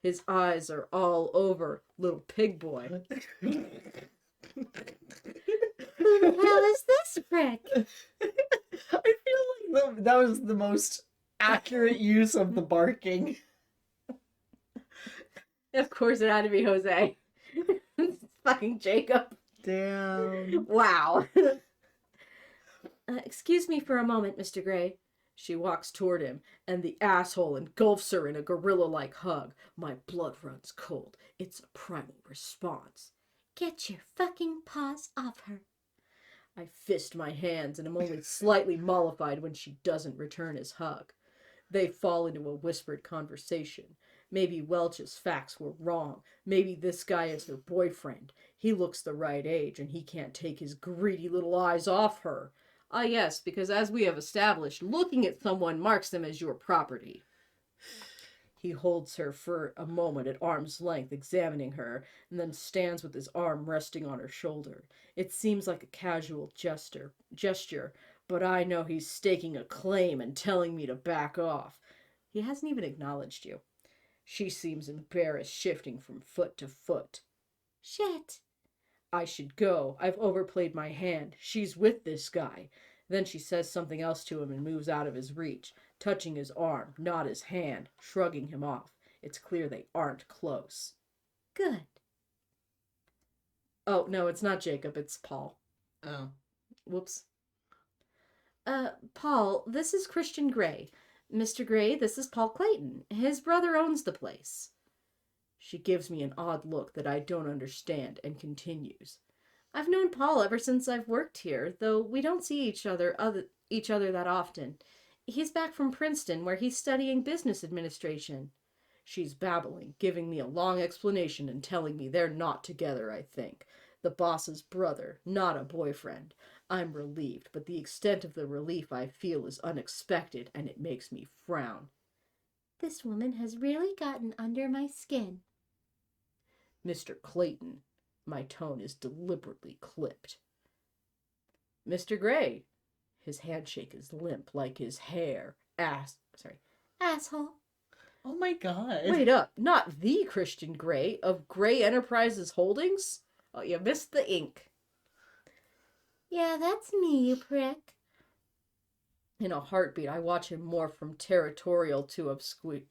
His eyes are all over little pig boy. Who the hell is this prick? I feel like that was the most accurate use of the barking. Of course it had to be Jose. Fucking Jacob. Damn. Wow. Excuse me for a moment, Mr. Gray. She walks toward him, and the asshole engulfs her in a gorilla-like hug. My blood runs cold. It's a primal response. Get your fucking paws off her. I fist my hands and am only slightly mollified when she doesn't return his hug. They fall into a whispered conversation. Maybe Welch's facts were wrong. Maybe this guy is her boyfriend. He looks the right age, and he can't take his greedy little eyes off her. Ah, yes, because as we have established, looking at someone marks them as your property. He holds her for a moment at arm's length, examining her, and then stands with his arm resting on her shoulder. It seems like a casual gesture, but I know he's staking a claim and telling me to back off. He hasn't even acknowledged you. She seems embarrassed, shifting from foot to foot. Shit. I should go. I've overplayed my hand. She's with this guy. Then she says something else to him and moves out of his reach, touching his arm, not his hand, shrugging him off. It's clear they aren't close. Good. Oh, no, it's not Jacob, it's Paul. Oh. Whoops. Paul, this is Christian Gray. Mr. Gray, this is Paul Clayton. His brother owns the place. She gives me an odd look that I don't understand and continues. I've known Paul ever since I've worked here, though we don't see each other that often. He's back from Princeton, where he's studying business administration. She's babbling, giving me a long explanation and telling me they're not together, I think. The boss's brother, not a boyfriend. I'm relieved, but the extent of the relief I feel is unexpected, and it makes me frown. This woman has really gotten under my skin. Mr. Clayton. My tone is deliberately clipped. Mr. Gray. His handshake is limp, like his hair. Asshole. Oh my god. Wait up, not the Christian Grey of Grey Enterprises Holdings? Oh, you missed the ink. Yeah, that's me, you prick. In a heartbeat, I watch him morph from territorial to obsequious?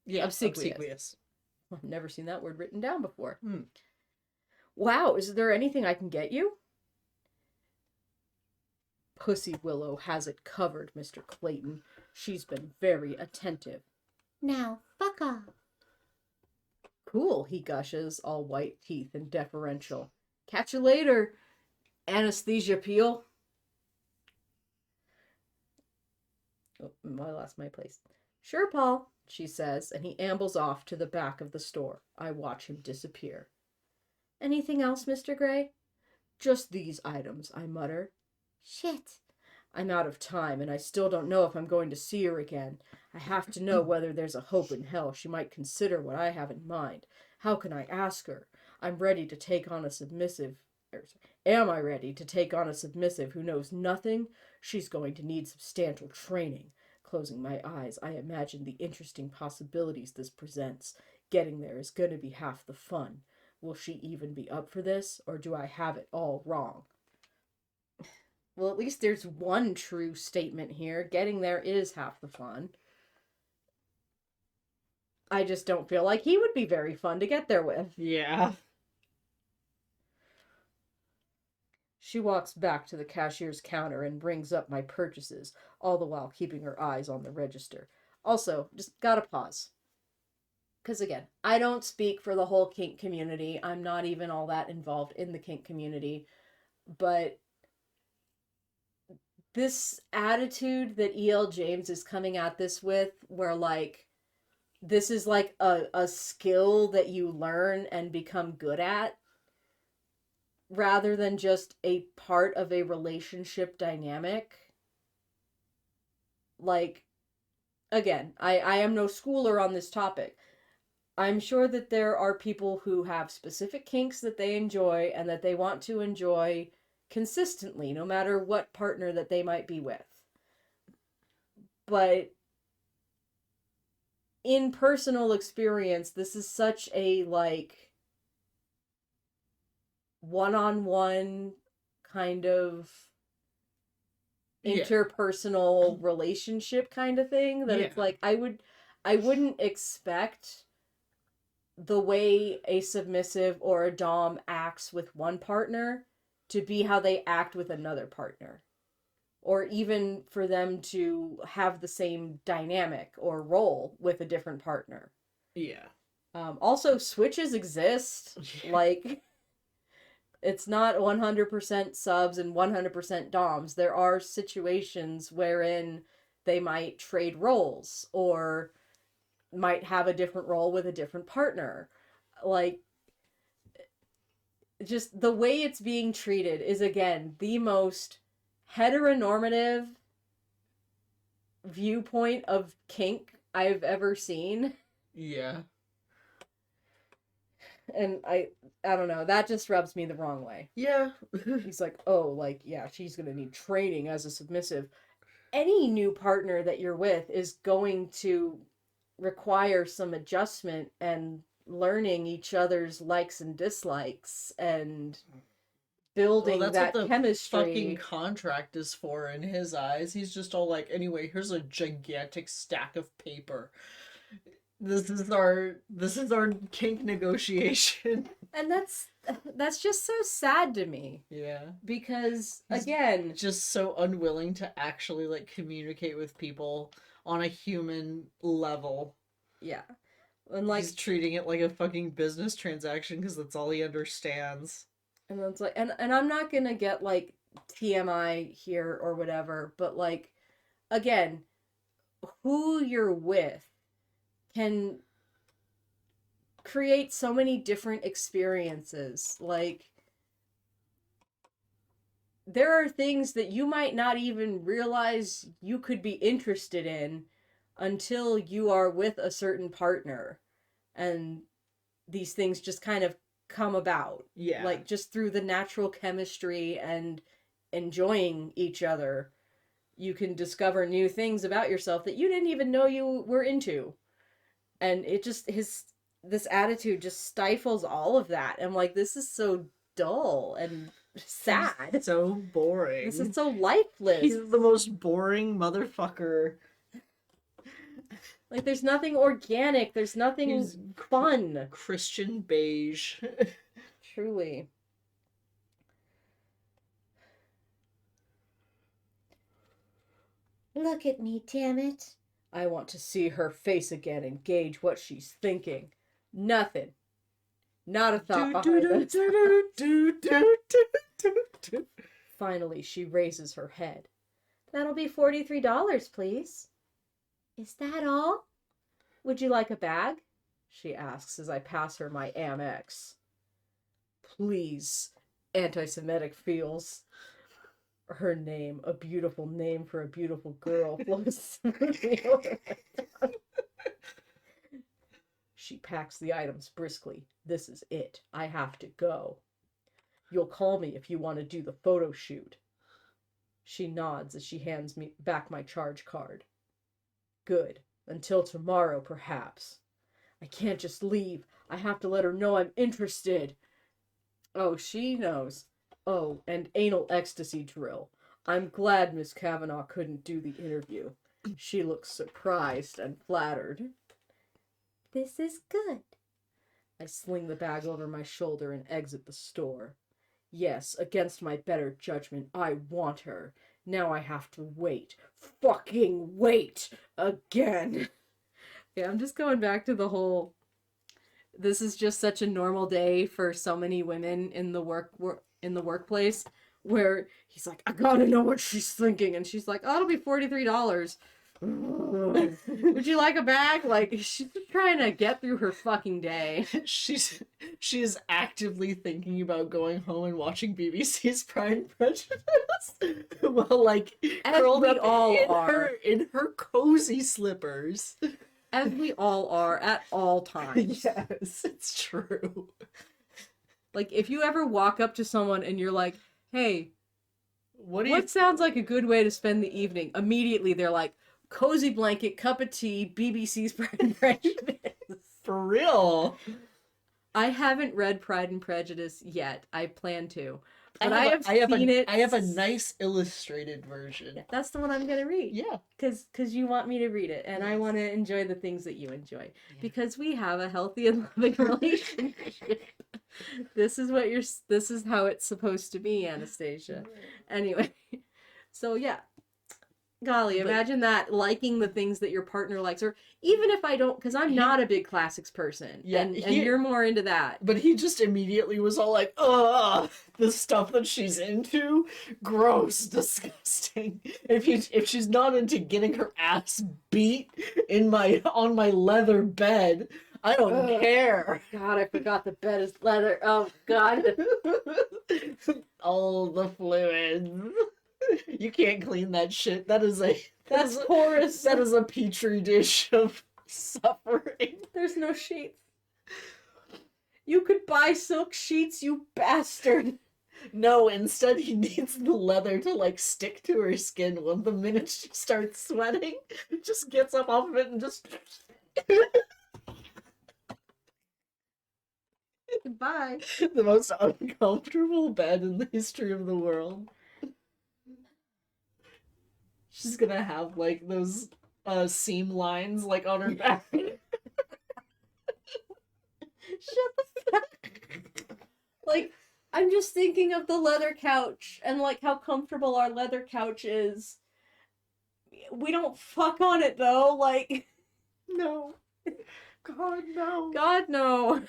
Yeah, Obsequious. obsequious. I've never seen that word written down before. Hmm. Wow, is there anything I can get you? Pussy Willow has it covered, Mr. Clayton. She's been very attentive. Now, fuck off. Cool, he gushes, all white teeth and deferential. Catch you later, Anastasia Peel. Oh, I lost my place. Sure, Paul, she says, and he ambles off to the back of the store. I watch him disappear. Anything else, Mr. Grey? Just these items, I mutter. Shit. I'm out of time, and I still don't know if I'm going to see her again. I have to know whether there's a hope in hell she might consider what I have in mind. How can I ask her? I'm ready to take on a submissive... Am I ready to take on a submissive who knows nothing? She's going to need substantial training. Closing my eyes, I imagine the interesting possibilities this presents. Getting there is going to be half the fun. Will she even be up for this, or do I have it all wrong? Well, at least there's one true statement here. Getting there is half the fun. I just don't feel like he would be very fun to get there with. Yeah. She walks back to the cashier's counter and brings up my purchases, all the while keeping her eyes on the register. Also, just gotta pause. Because again, I don't speak for the whole kink community. I'm not even all that involved in the kink community. But this attitude that E.L. James is coming at this with, where like, this is like a skill that you learn and become good at, rather than just a part of a relationship dynamic. Like, again, I am no schooler on this topic. I'm sure that there are people who have specific kinks that they enjoy and that they want to enjoy consistently, no matter what partner that they might be with. But in personal experience, this is such a, like, one-on-one kind of interpersonal relationship kind of thing that it's like I wouldn't expect the way a submissive or a dom acts with one partner to be how they act with another partner, or even for them to have the same dynamic or role with a different partner. Also, switches exist. Like, it's not 100% subs and 100% doms. There are situations wherein they might trade roles or might have a different role with a different partner. Like, just the way it's being treated is, again, the most heteronormative viewpoint of kink I've ever seen. Yeah. And I don't know, that just rubs me the wrong way. Yeah. He's like, oh, like, yeah, she's gonna need training as a submissive. Any new partner that you're with is going to require some adjustment and learning each other's likes and dislikes and building that's that what the chemistry. Fucking contract is for in his eyes. He's just all like, anyway, here's a gigantic stack of paper. This is our kink negotiation. And that's just so sad to me. Yeah. Because He's again, just so unwilling to actually like communicate with people on a human level. Yeah. And like, he's treating it like a fucking business transaction because that's all he understands. And it's like, and I'm not gonna get like TMI here or whatever, but like, again, who you're with can create so many different experiences. Like, there are things that you might not even realize you could be interested in until you are with a certain partner, and these things just kind of come about. Yeah. Like, just through the natural chemistry and enjoying each other. you can discover new things about yourself that you didn't even know you were into. And it just, this attitude just stifles all of that. I'm like, this is so dull and sad. So boring. This is so lifeless. He's the most boring motherfucker. Like, there's nothing organic. There's nothing He's fun. Christian beige. Truly. Look at me, damn it. I want to see her face again and gauge what she's thinking. Nothing. Not a thought behind this. Finally, she raises her head. That'll be $43, please. Is that all? Would you like a bag? She asks as I pass her my Amex. Please, anti-Semitic feels. Her name, a beautiful name for a beautiful girl, flows smoothly over my tongue. She packs the items briskly. This is it. I have to go. You'll call me if you want to do the photo shoot. She nods as she hands me back my charge card. Good. Until tomorrow, perhaps. I can't just leave. I have to let her know I'm interested. Oh, she knows. Oh, and anal ecstasy drill. I'm glad Miss Kavanaugh couldn't do the interview. She looks surprised and flattered. This is good. I sling the bag over my shoulder and exit the store. Yes, against my better judgment, I want her. Now I have to wait. Fucking wait! Again! Yeah, I'm just going back to the whole... This is just such a normal day for so many women in the workplace, where he's like, I gotta know what she's thinking, and she's like, oh, it'll be $43. Would you like a bag? Like, she's trying to get through her fucking day. She is actively thinking about going home and watching BBC's Pride and Prejudice while, like, curled up in her cozy slippers. As we all are at all times. Yes, it's true. Like, if you ever walk up to someone and you're like, hey, what sounds like a good way to spend the evening? Immediately they're like, cozy blanket, cup of tea, BBC's Pride and Prejudice. For real. I haven't read Pride and Prejudice yet. I plan to. But I have seen it. I have a s- nice illustrated version. That's the one I'm going to read. Yeah. Because you want me to read it, and I Yes. want to enjoy the things that you enjoy. Yeah. Because we have a healthy and loving relationship. This is how it's supposed to be, Anastasia. Anyway, so yeah. Golly, imagine that, liking the things that your partner likes, or even if I don't, because I'm not a big classics person, Yeah, and you're more into that. But he just immediately was all like, ugh, the stuff that she's into, gross, disgusting. If she's not into getting her ass beat on my leather bed, I don't care. God, I forgot the bed is leather. Oh, God. All the fluids. You can't clean that shit. That's porous. That is a petri dish of suffering. There's no sheets. You could buy silk sheets, you bastard. No, instead he needs the leather to, like, stick to her skin when the minute she starts sweating. Just gets up off of it and just... Goodbye. The most uncomfortable bed in the history of the world. She's gonna have, like, those seam lines, like, on her back. Shut the fuck. Like, I'm just thinking of the leather couch and, like, how comfortable our leather couch is. We don't fuck on it, though. Like, No. God, no. God, no.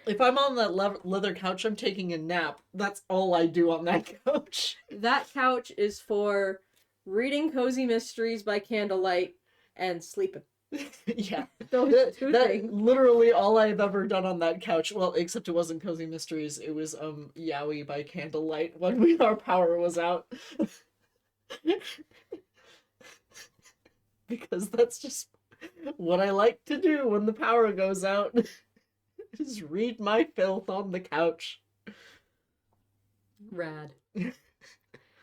If I'm on that leather couch, I'm taking a nap. That's all I do on that couch. That couch is for reading cozy mysteries by candlelight and sleeping. Yeah. Those two That things. literally all I've ever done on that couch. Well, except it wasn't Cozy Mysteries. It was Yaoi by candlelight when our power was out. Because that's just what I like to do when the power goes out. Just read my filth on the couch. Rad.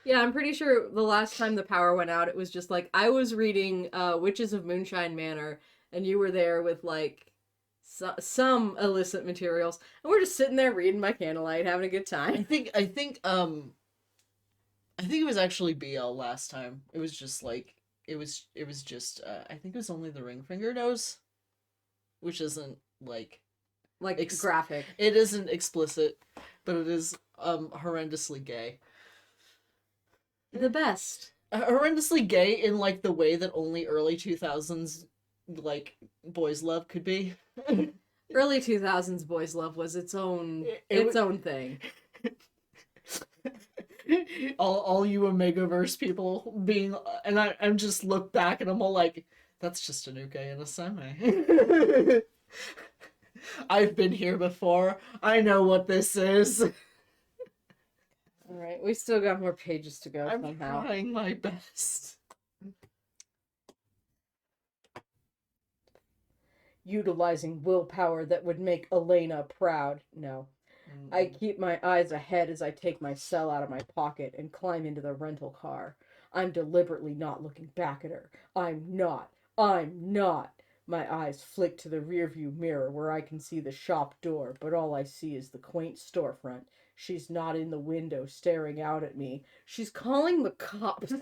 Yeah, I'm pretty sure the last time the power went out, it was just like I was reading Witches of Moonshine Manor, and you were there with like some illicit materials, and we're just sitting there reading by candlelight, having a good time. I think it was actually BL last time. It was just like it was just I think it was only the ring finger nose, which isn't like Graphic. It isn't explicit, but it is horrendously gay. The best. Horrendously gay in like the way that only early 2000s like boys love could be. Early 2000s boys love was its own own thing. all you Omegaverse people being, and I'm just look back and I'm all like, that's just a nuke and a semi. I've been here before. I know what this is. All right, we still got more pages to go. I'm somehow. trying my best. Utilizing willpower that would make Elena proud. No. I keep my eyes ahead as I take my cell out of my pocket and climb into the rental car. I'm deliberately not looking back at her. I'm not. My eyes flick to the rearview mirror where I can see the shop door, but all I see is the quaint storefront. She's not in the window staring out at me. She's calling the cops.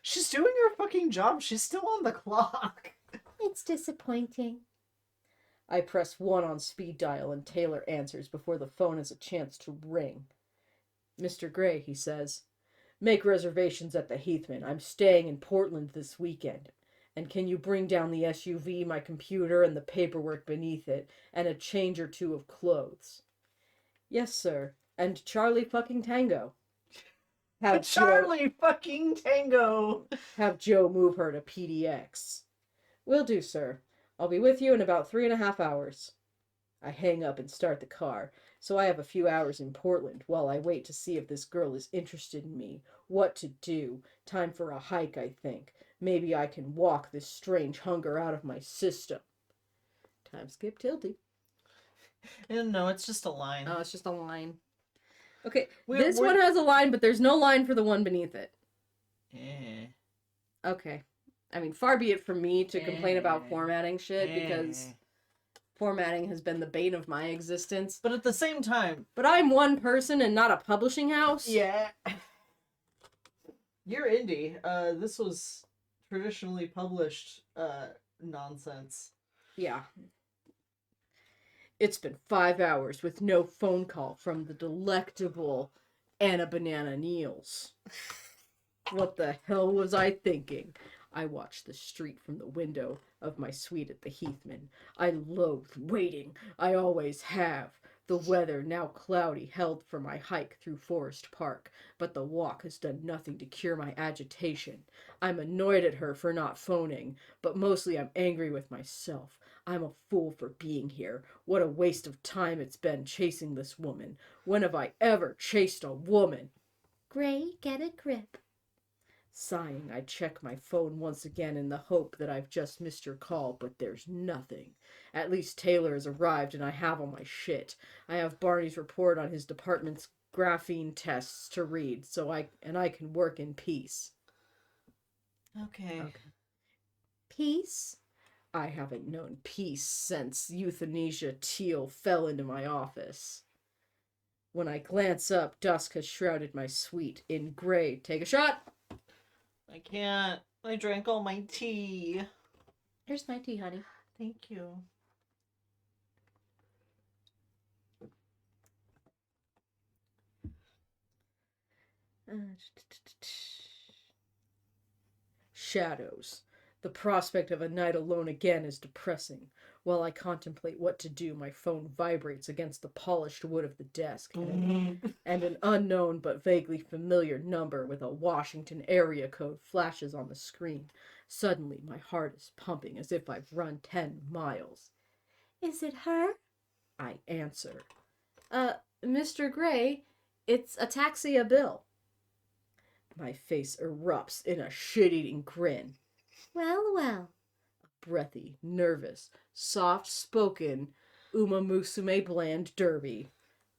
She's doing her fucking job. She's still on the clock. It's disappointing. I press 1 on speed dial and Taylor answers before the phone has a chance to ring. Mr. Gray, he says, make reservations at the Heathman. I'm staying in Portland this weekend. And can you bring down the SUV, my computer, and the paperwork beneath it, and a change or two of clothes? Yes, sir. And Charlie fucking Tango. Have fucking Tango. Have Joe move her to PDX. Will do, sir. I'll be with you in about 3.5 hours. I hang up and start the car, so I have a few hours in Portland while I wait to see if this girl is interested in me. What to do. Time for a hike, I think. Maybe I can walk this strange hunger out of my system. Time skip tilty. No, it's just a line. Oh, it's just a line. Okay, this one has a line, but there's no line for the one beneath it. Okay. I mean, far be it from me to complain about formatting shit, because formatting has been the bane of my existence. But at the same time... But I'm one person and not a publishing house. Yeah. You're indie. This was traditionally published nonsense. Yeah. It's been 5 hours with no phone call from the delectable Anna Banana Niels. What the hell was I thinking? I watched the street from the window of my suite at the Heathman. I loathe waiting. I always have. The weather, now cloudy, held for my hike through Forest Park, but the walk has done nothing to cure my agitation. I'm annoyed at her for not phoning, but mostly I'm angry with myself. I'm a fool for being here. What a waste of time it's been chasing this woman. When have I ever chased a woman? Gray, get a grip. Sighing, I check my phone once again in the hope that I've just missed your call, but there's nothing. At least Taylor has arrived and I have all my shit. I have Barney's report on his department's graphene tests to read, so I can work in peace. Okay. Peace? I haven't known peace since Euthanasia Teal fell into my office. When I glance up, dusk has shrouded my suite in gray. Take a shot! I can't. I drank all my tea. Here's my tea, honey. Thank you. Shadows. The prospect of a night alone again is depressing. While I contemplate what to do, my phone vibrates against the polished wood of the desk, and an unknown but vaguely familiar number with a Washington area code flashes on the screen. Suddenly, my heart is pumping as if I've run 10 miles. Is it her? I answer. Mr. Gray, it's Ataxia Bill. My face erupts in a shit-eating grin. Well. Breathy, nervous, soft-spoken, Uma Musume Bland Derby.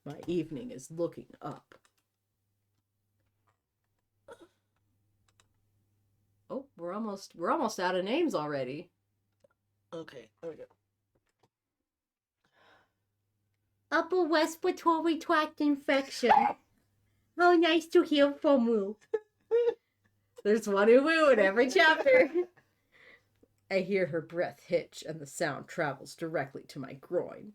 My evening is looking up. Oh, we're almost out of names already. Okay, there we go. Upper respiratory tract infection. How nice to hear from you. There's one woo in every chapter. I hear her breath hitch and the sound travels directly to my groin.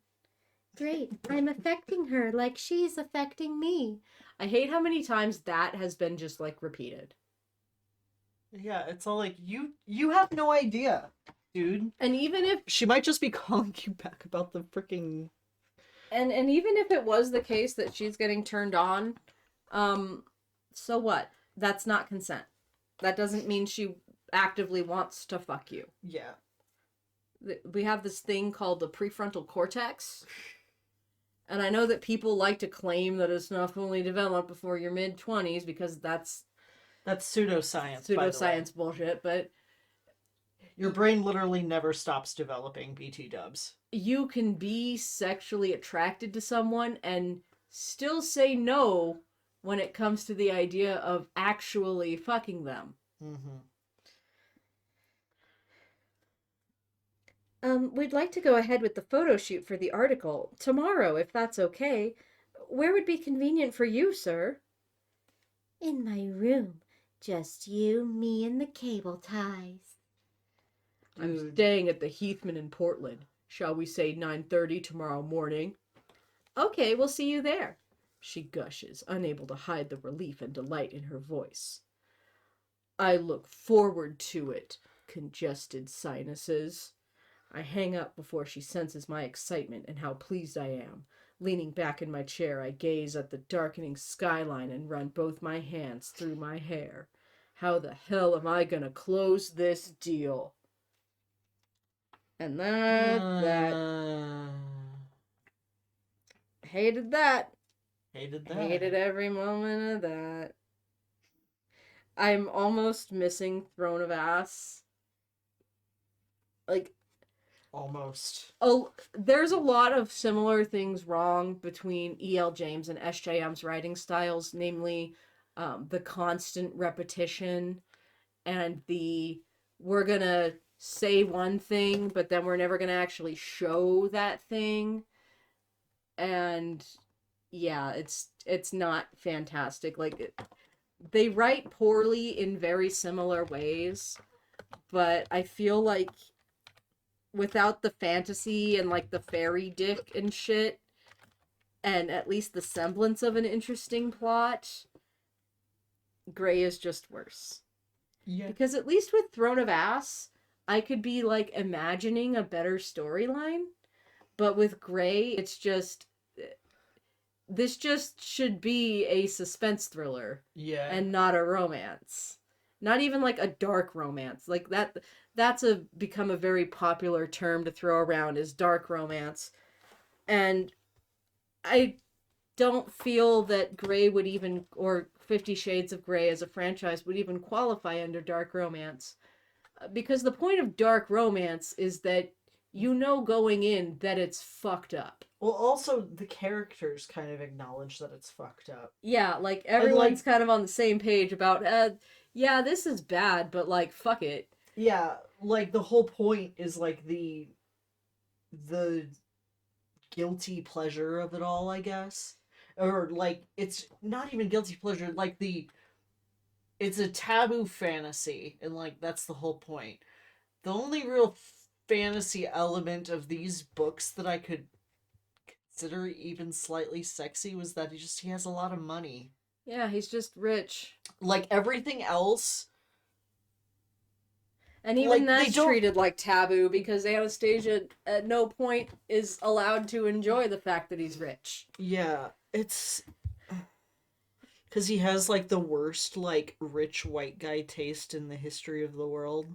Great, I'm affecting her like she's affecting me. I hate how many times that has been just like repeated. Yeah, it's all like, you have no idea, dude. And even if She might just be calling you back about the freaking... and even if it was the case that she's getting turned on, so what? That's not consent. That doesn't mean she actively wants to fuck you. Yeah. We have this thing called the prefrontal cortex. And I know that people like to claim that it's not fully developed before your mid-20s because that's pseudoscience, by the way. pseudoscience bullshit, but Your brain literally never stops developing, BT dubs. you can be sexually attracted to someone and still say no when it comes to the idea of actually fucking them. Mm-hmm. We'd like to go ahead with the photo shoot for the article tomorrow, if that's okay. Where would be convenient for you, sir? In my room. Just you, me, and the cable ties. I'm staying at the Heathman in Portland. Shall we say 9:30 tomorrow morning? Okay, we'll see you there. She gushes, unable to hide the relief and delight in her voice. I look forward to it, congested sinuses. I hang up before she senses my excitement and how pleased I am. Leaning back in my chair, I gaze at the darkening skyline and run both my hands through my hair. How the hell am I gonna close this deal? And that. Hated that. Hated that. Hated every moment of that. I'm almost missing Throne of Ass. Like, Almost. oh, there's a lot of similar things wrong between E.L. James and S.J.M.'s writing styles, namely the constant repetition and the we're gonna say one thing, but then we're never gonna actually show that thing. And yeah, it's not fantastic. Like, they write poorly in very similar ways, but I feel like without the fantasy and like the fairy dick and shit, and at least the semblance of an interesting plot, Grey is just worse. Yeah. Because at least with Throne of Ass, I could be like imagining a better storyline, but with Grey, it's just this just should be a suspense thriller. Yeah. And not a romance. Not even like a dark romance. Like that's become a very popular term to throw around, is dark romance. And I don't feel that Grey would even, or 50 Shades of Grey as a franchise would even qualify under dark romance. Because the point of dark romance is that you know going in that it's fucked up. Well, also, the characters kind of acknowledge that it's fucked up. Yeah, like, everyone's kind of on the same page about, yeah, this is bad, but, like, fuck it. Yeah, like, the whole point is, like, the guilty pleasure of it all, I guess. Or, like, it's not even guilty pleasure, like, it's a taboo fantasy, and, like, that's the whole point. The only real fantasy element of these books that I could consider even slightly sexy was that he has a lot of money. Yeah, he's just rich. Like, everything else... And even that's treated like taboo, because Anastasia at no point is allowed to enjoy the fact that he's rich. Yeah, it's... Because he has, like, the worst, like, rich white guy taste in the history of the world.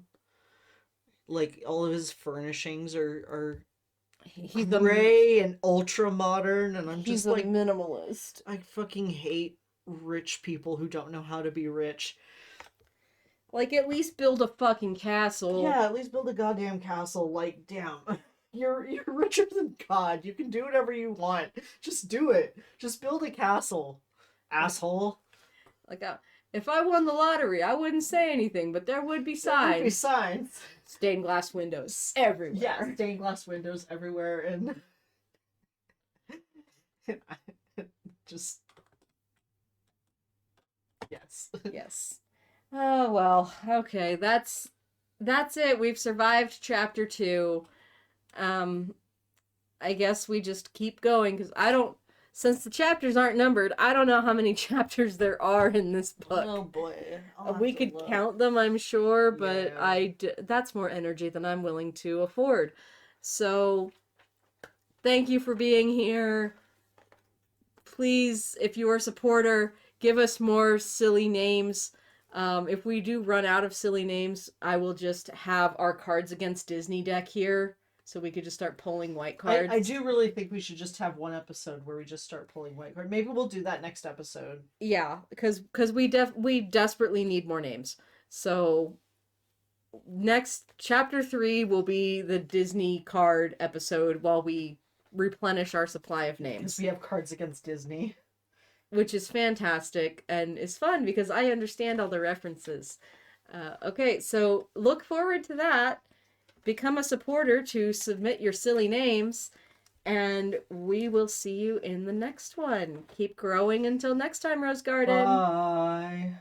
Like, all of his furnishings are he's gray and ultra modern, and I'm just like, minimalist. I fucking hate rich people who don't know how to be rich. Like, at least build a fucking castle. Yeah, at least build a goddamn castle. Like, damn, you're richer than God. You can do whatever you want. Just do it. Just build a castle, asshole. Like, If I won the lottery, I wouldn't say anything, but there would be There would be signs. signs. Stained glass windows everywhere. Yeah, stained glass windows everywhere, and just yes. Yes. Oh well. Okay, that's it. We've survived chapter 2. I guess we just keep going because since the chapters aren't numbered, I don't know how many chapters there are in this book. Oh boy. We could count them, I'm sure, but Yeah. that's more energy than I'm willing to afford. So, thank you for being here. Please, if you are a supporter, give us more silly names. If we do run out of silly names, I will just have our Cards Against Disney deck here, so we could just start pulling white cards. I do really think we should just have one episode where we just start pulling white card. Maybe we'll do that next episode. Yeah, because we desperately need more names. So next chapter 3 will be the Disney card episode while we replenish our supply of Because names, we have Cards Against Disney. which is fantastic and is fun because I understand all the references. Okay, so look forward to that. Become a supporter to submit your silly names, and we will see you in the next one. Keep growing until next time, Rose Garden. Bye.